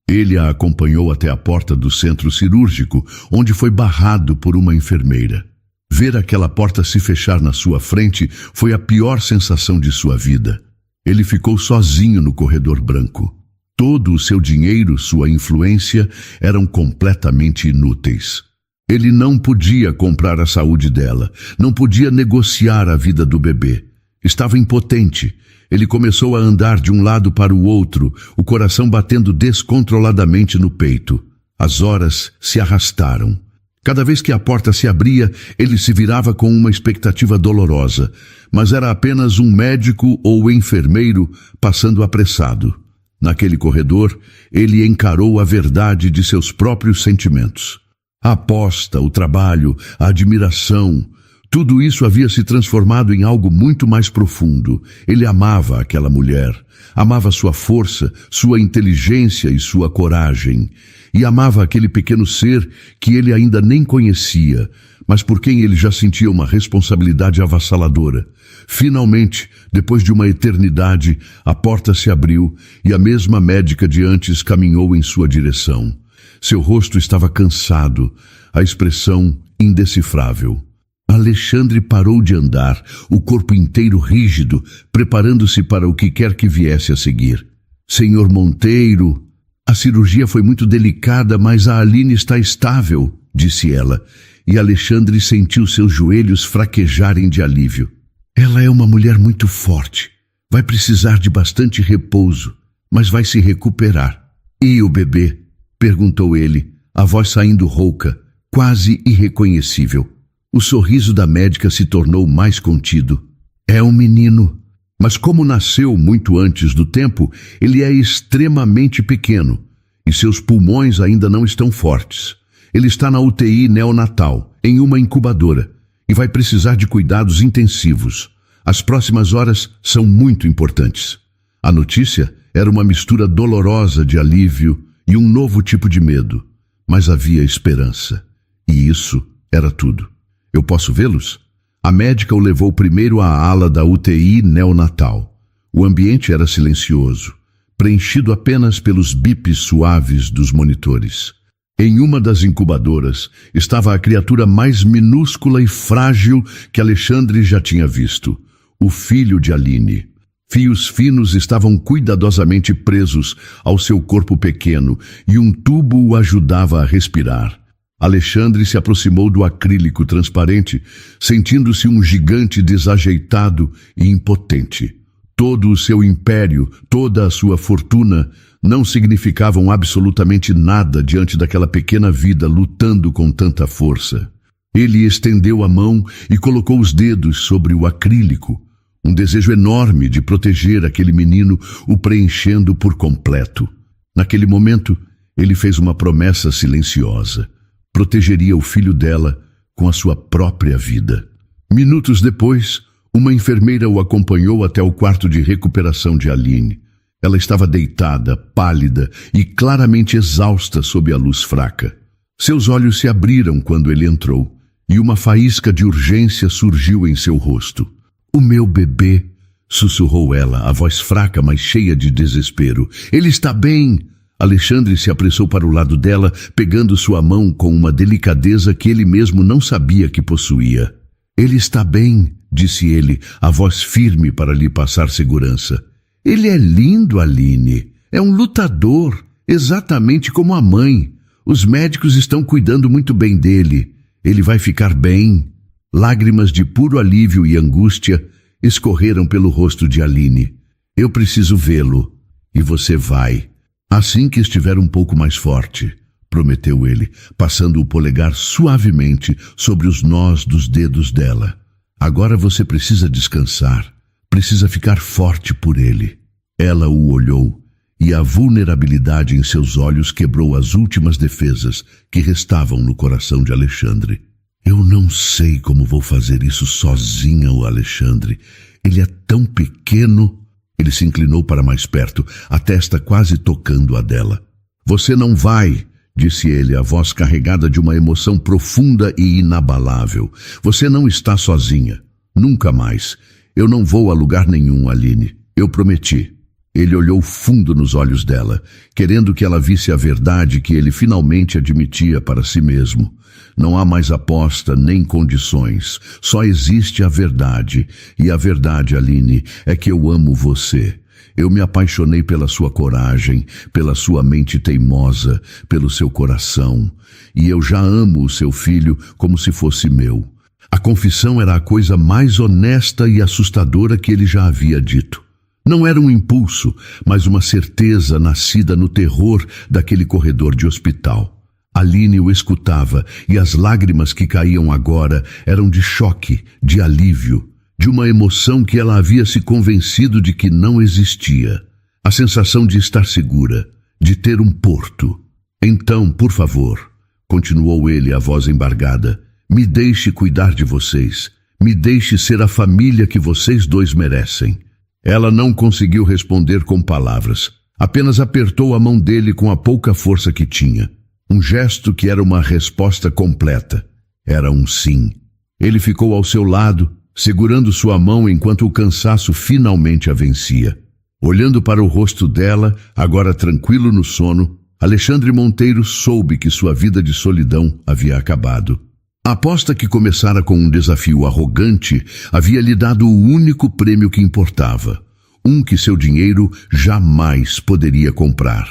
Ele a acompanhou até a porta do centro cirúrgico, onde foi barrado por uma enfermeira. Ver aquela porta se fechar na sua frente foi a pior sensação de sua vida. Ele ficou sozinho no corredor branco. Todo o seu dinheiro, sua influência, eram completamente inúteis. Ele não podia comprar a saúde dela, não podia negociar a vida do bebê. Estava impotente. Ele começou a andar de um lado para o outro, o coração batendo descontroladamente no peito. As horas se arrastaram. Cada vez que a porta se abria, ele se virava com uma expectativa dolorosa, mas era apenas um médico ou enfermeiro passando apressado. Naquele corredor, ele encarou a verdade de seus próprios sentimentos. A aposta, o trabalho, a admiração, tudo isso havia se transformado em algo muito mais profundo. Ele amava aquela mulher, amava sua força, sua inteligência e sua coragem. E amava aquele pequeno ser que ele ainda nem conhecia, mas por quem ele já sentia uma responsabilidade avassaladora. Finalmente, depois de uma eternidade, a porta se abriu e a mesma médica de antes caminhou em sua direção. Seu rosto estava cansado, a expressão indecifrável. Alexandre parou de andar, o corpo inteiro rígido, preparando-se para o que quer que viesse a seguir. Senhor Monteiro... A cirurgia foi muito delicada, mas a Aline está estável, disse ela, e Alexandre sentiu seus joelhos fraquejarem de alívio. Ela é uma mulher muito forte. Vai precisar de bastante repouso, mas vai se recuperar. E o bebê? Perguntou ele, a voz saindo rouca, quase irreconhecível. O sorriso da médica se tornou mais contido. É um menino. Mas como nasceu muito antes do tempo, ele é extremamente pequeno e seus pulmões ainda não estão fortes. Ele está na UTI neonatal, em uma incubadora, e vai precisar de cuidados intensivos. As próximas horas são muito importantes. A notícia era uma mistura dolorosa de alívio e um novo tipo de medo, mas havia esperança. E isso era tudo. Eu posso vê-los? A médica o levou primeiro à ala da UTI neonatal. O ambiente era silencioso, preenchido apenas pelos bips suaves dos monitores. Em uma das incubadoras estava a criatura mais minúscula e frágil que Alexandre já tinha visto, o filho de Aline. Fios finos estavam cuidadosamente presos ao seu corpo pequeno e um tubo o ajudava a respirar. Alexandre se aproximou do acrílico transparente, sentindo-se um gigante desajeitado e impotente. Todo o seu império, toda a sua fortuna, não significavam absolutamente nada diante daquela pequena vida lutando com tanta força. Ele estendeu a mão e colocou os dedos sobre o acrílico. Um desejo enorme de proteger aquele menino o preenchendo por completo. Naquele momento, ele fez uma promessa silenciosa. Protegeria o filho dela com a sua própria vida. Minutos depois, uma enfermeira o acompanhou até o quarto de recuperação de Aline. Ela estava deitada, pálida e claramente exausta sob a luz fraca. Seus olhos se abriram quando ele entrou, e uma faísca de urgência surgiu em seu rosto. "O meu bebê", sussurrou ela, a voz fraca, mas cheia de desespero. "Ele está bem!" Alexandre se apressou para o lado dela, pegando sua mão com uma delicadeza que ele mesmo não sabia que possuía. "Ele está bem", disse ele, a voz firme para lhe passar segurança. "Ele é lindo, Aline. É um lutador, exatamente como a mãe. Os médicos estão cuidando muito bem dele. Ele vai ficar bem." Lágrimas de puro alívio e angústia escorreram pelo rosto de Aline. "Eu preciso vê-lo. E você vai. Assim que estiver um pouco mais forte", prometeu ele, passando o polegar suavemente sobre os nós dos dedos dela. "Agora você precisa descansar, precisa ficar forte por ele." Ela o olhou, e a vulnerabilidade em seus olhos quebrou as últimas defesas que restavam no coração de Alexandre. "Eu não sei como vou fazer isso sozinha, o Alexandre. Ele é tão pequeno." Ele se inclinou para mais perto, a testa quase tocando a dela. "Você não vai", disse ele, a voz carregada de uma emoção profunda e inabalável. "Você não está sozinha. Nunca mais. Eu não vou a lugar nenhum, Aline. Eu prometi. Ele olhou fundo nos olhos dela, querendo que ela visse a verdade que ele finalmente admitia para si mesmo. Não há mais aposta nem condições. Só existe a verdade. E a verdade, Aline, é que eu amo você. Eu me apaixonei pela sua coragem, pela sua mente teimosa, pelo seu coração. E eu já amo o seu filho como se fosse meu. A confissão era a coisa mais honesta e assustadora que ele já havia dito. Não era um impulso, mas uma certeza nascida no terror daquele corredor de hospital. Aline o escutava e as lágrimas que caíam agora eram de choque, de alívio, de uma emoção que ela havia se convencido de que não existia. A sensação de estar segura, de ter um porto. Então, por favor, continuou ele, a voz embargada, me deixe cuidar de vocês. Me deixe ser a família que vocês dois merecem. Ela não conseguiu responder com palavras. Apenas apertou a mão dele com a pouca força que tinha. Um gesto que era uma resposta completa. Era um sim. Ele ficou ao seu lado, segurando sua mão enquanto o cansaço finalmente a vencia. Olhando para o rosto dela, agora tranquilo no sono, Alexandre Monteiro soube que sua vida de solidão havia acabado. A aposta, que começara com um desafio arrogante, havia lhe dado o único prêmio que importava. Um que seu dinheiro jamais poderia comprar.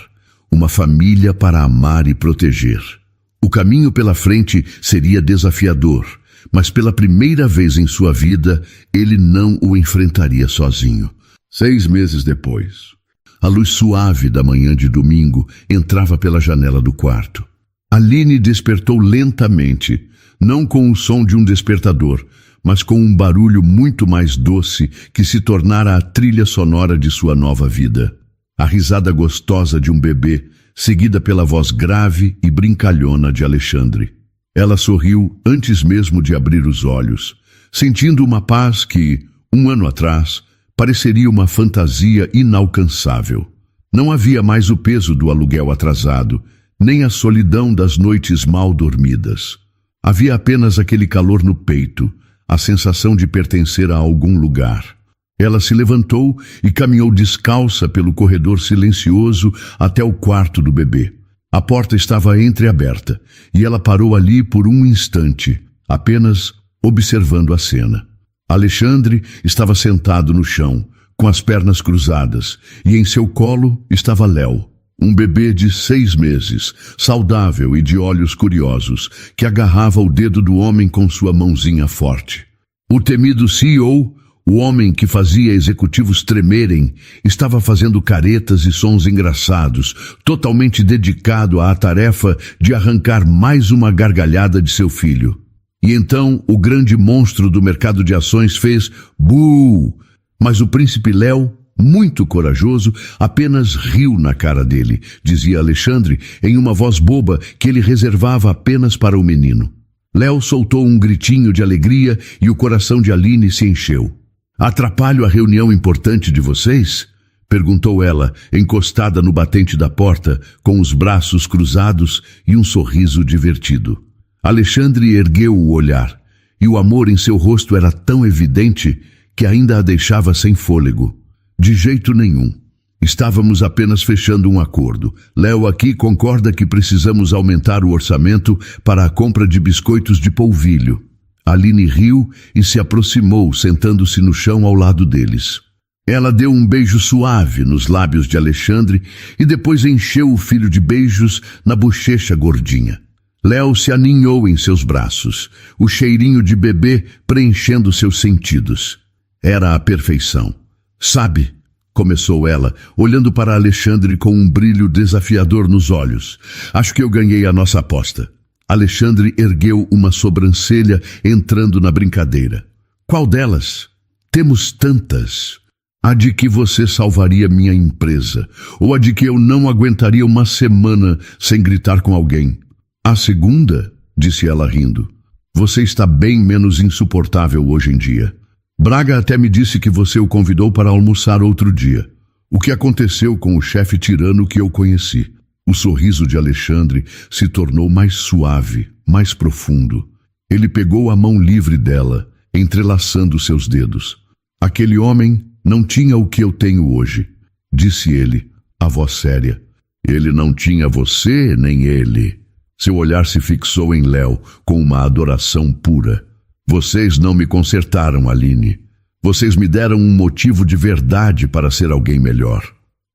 Uma família para amar e proteger. O caminho pela frente seria desafiador, mas pela primeira vez em sua vida, ele não o enfrentaria sozinho. 6 meses depois, a luz suave da manhã de domingo entrava pela janela do quarto. Aline despertou lentamente, não com o som de um despertador, mas com um barulho muito mais doce que se tornara a trilha sonora de sua nova vida. A risada gostosa de um bebê, seguida pela voz grave e brincalhona de Alexandre. Ela sorriu antes mesmo de abrir os olhos, sentindo uma paz que, 1 ano atrás, pareceria uma fantasia inalcançável. Não havia mais o peso do aluguel atrasado, nem a solidão das noites mal dormidas. Havia apenas aquele calor no peito, a sensação de pertencer a algum lugar. Ela se levantou e caminhou descalça pelo corredor silencioso até o quarto do bebê. A porta estava entreaberta e ela parou ali por um instante, apenas observando a cena. Alexandre estava sentado no chão, com as pernas cruzadas, e em seu colo estava Léo. Um bebê de 6 meses, saudável e de olhos curiosos, que agarrava o dedo do homem com sua mãozinha forte. O temido CEO, o homem que fazia executivos tremerem, estava fazendo caretas e sons engraçados, totalmente dedicado à tarefa de arrancar mais uma gargalhada de seu filho. E então o grande monstro do mercado de ações fez "bu", mas o príncipe Léo, muito corajoso, apenas riu na cara dele, dizia Alexandre em uma voz boba que ele reservava apenas para o menino. Léo soltou um gritinho de alegria e o coração de Aline se encheu. "Atrapalho a reunião importante de vocês?" perguntou ela, encostada no batente da porta, com os braços cruzados e um sorriso divertido. Alexandre ergueu o olhar, e o amor em seu rosto era tão evidente que ainda a deixava sem fôlego. "De jeito nenhum. Estávamos apenas fechando um acordo. Léo aqui concorda que precisamos aumentar o orçamento para a compra de biscoitos de polvilho." Aline riu e se aproximou, sentando-se no chão ao lado deles. Ela deu um beijo suave nos lábios de Alexandre e depois encheu o filho de beijos na bochecha gordinha. Léo se aninhou em seus braços, o cheirinho de bebê preenchendo seus sentidos. Era a perfeição. "Sabe", começou ela, olhando para Alexandre com um brilho desafiador nos olhos, "acho que eu ganhei a nossa aposta." Alexandre ergueu uma sobrancelha, entrando na brincadeira. "Qual delas?" "Temos tantas. A de que você salvaria minha empresa, ou a de que eu não aguentaria uma semana sem gritar com alguém." "A segunda?" disse ela rindo. "Você está bem menos insuportável hoje em dia. Braga até me disse que você o convidou para almoçar outro dia. O que aconteceu com o chefe tirano que eu conheci?" O sorriso de Alexandre se tornou mais suave, mais profundo. Ele pegou a mão livre dela, entrelaçando seus dedos. Aquele homem não tinha o que eu tenho hoje, disse ele, a voz séria. Ele não tinha você, nem ele. Seu olhar se fixou em Léo com uma adoração pura. Vocês não me consertaram, Aline. Vocês me deram um motivo de verdade para ser alguém melhor.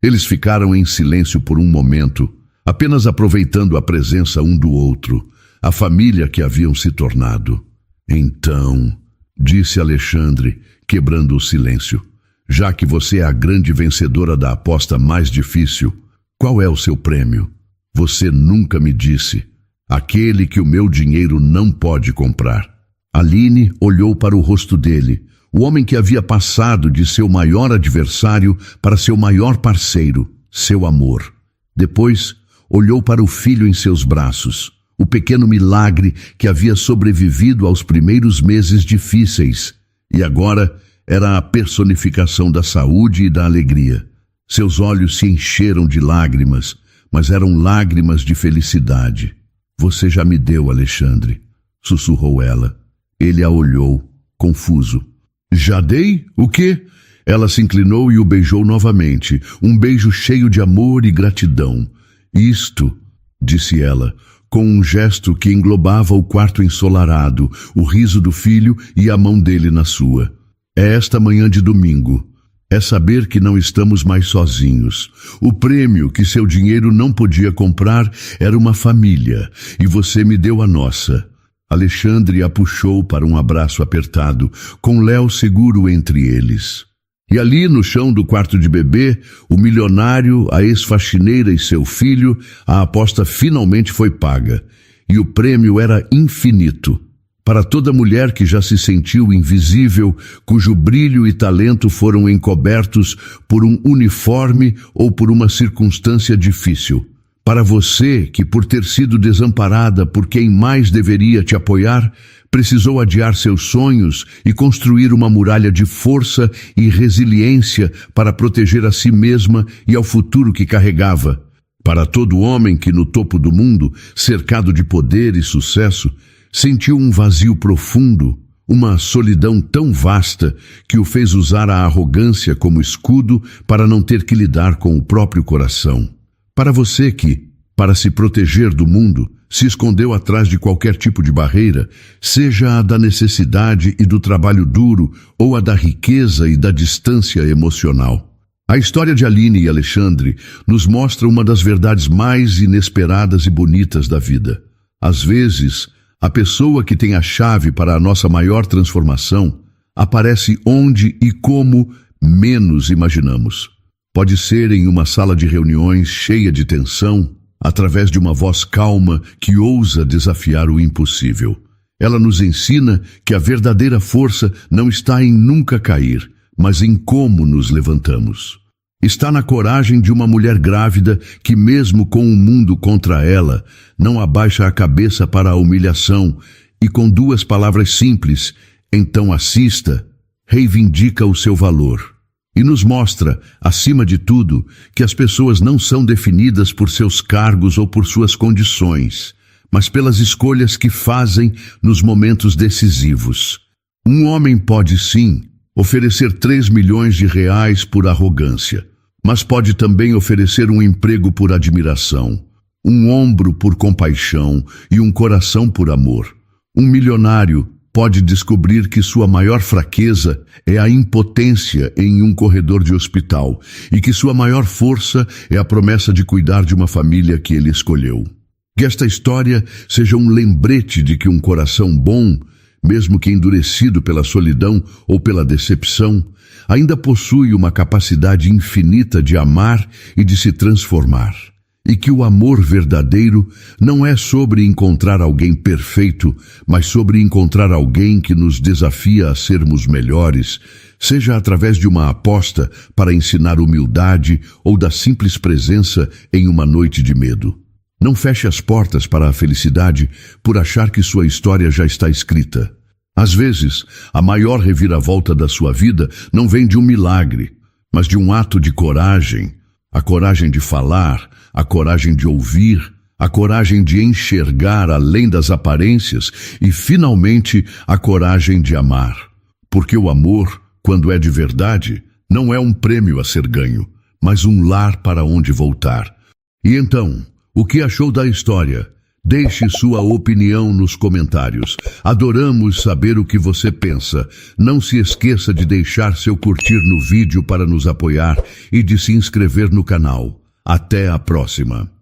Eles ficaram em silêncio por um momento, apenas aproveitando a presença um do outro, a família que haviam se tornado. Então, disse Alexandre, quebrando o silêncio, já que você é a grande vencedora da aposta mais difícil, qual é o seu prêmio? Você nunca me disse. Aquele que o meu dinheiro não pode comprar. Aline olhou para o rosto dele, o homem que havia passado de seu maior adversário para seu maior parceiro, seu amor. Depois, olhou para o filho em seus braços, o pequeno milagre que havia sobrevivido aos primeiros meses difíceis, e agora era a personificação da saúde e da alegria. Seus olhos se encheram de lágrimas, mas eram lágrimas de felicidade. Você já me deu, Alexandre, sussurrou ela. Ele a olhou, confuso. Já dei? O quê? Ela se inclinou e o beijou novamente, um beijo cheio de amor e gratidão. Isto, disse ela, com um gesto que englobava o quarto ensolarado, o riso do filho e a mão dele na sua. É esta manhã de domingo. É saber que não estamos mais sozinhos. O prêmio que seu dinheiro não podia comprar era uma família, e você me deu a nossa. Alexandre a puxou para um abraço apertado, com Léo seguro entre eles. E ali, no chão do quarto de bebê, o milionário, a ex-faxineira e seu filho, a aposta finalmente foi paga. E o prêmio era infinito. Para toda mulher que já se sentiu invisível, cujo brilho e talento foram encobertos por um uniforme ou por uma circunstância difícil. Para você que, por ter sido desamparada por quem mais deveria te apoiar, precisou adiar seus sonhos e construir uma muralha de força e resiliência para proteger a si mesma e ao futuro que carregava. Para todo homem que, no topo do mundo, cercado de poder e sucesso, sentiu um vazio profundo, uma solidão tão vasta que o fez usar a arrogância como escudo para não ter que lidar com o próprio coração. Para você que, para se proteger do mundo, se escondeu atrás de qualquer tipo de barreira, seja a da necessidade e do trabalho duro ou a da riqueza e da distância emocional. A história de Aline e Alexandre nos mostra uma das verdades mais inesperadas e bonitas da vida. Às vezes, a pessoa que tem a chave para a nossa maior transformação aparece onde e como menos imaginamos. Pode ser em uma sala de reuniões cheia de tensão, através de uma voz calma que ousa desafiar o impossível. Ela nos ensina que a verdadeira força não está em nunca cair, mas em como nos levantamos. Está na coragem de uma mulher grávida que, mesmo com o mundo contra ela, não abaixa a cabeça para a humilhação e, com duas palavras simples, então assista, reivindica o seu valor. E nos mostra, acima de tudo, que as pessoas não são definidas por seus cargos ou por suas condições, mas pelas escolhas que fazem nos momentos decisivos. Um homem pode, sim, oferecer 3 milhões de reais por arrogância, mas pode também oferecer um emprego por admiração, um ombro por compaixão e um coração por amor. Um milionário pode descobrir que sua maior fraqueza é a impotência em um corredor de hospital e que sua maior força é a promessa de cuidar de uma família que ele escolheu. Que esta história seja um lembrete de que um coração bom, mesmo que endurecido pela solidão ou pela decepção, ainda possui uma capacidade infinita de amar e de se transformar. E que o amor verdadeiro não é sobre encontrar alguém perfeito, mas sobre encontrar alguém que nos desafia a sermos melhores, seja através de uma aposta para ensinar humildade ou da simples presença em uma noite de medo. Não feche as portas para a felicidade por achar que sua história já está escrita. Às vezes, a maior reviravolta da sua vida não vem de um milagre, mas de um ato de coragem. A coragem de falar, a coragem de ouvir, a coragem de enxergar além das aparências e, finalmente, a coragem de amar. Porque o amor, quando é de verdade, não é um prêmio a ser ganho, mas um lar para onde voltar. E então, o que achou da história? Deixe sua opinião nos comentários. Adoramos saber o que você pensa. Não se esqueça de deixar seu curtir no vídeo para nos apoiar e de se inscrever no canal. Até a próxima!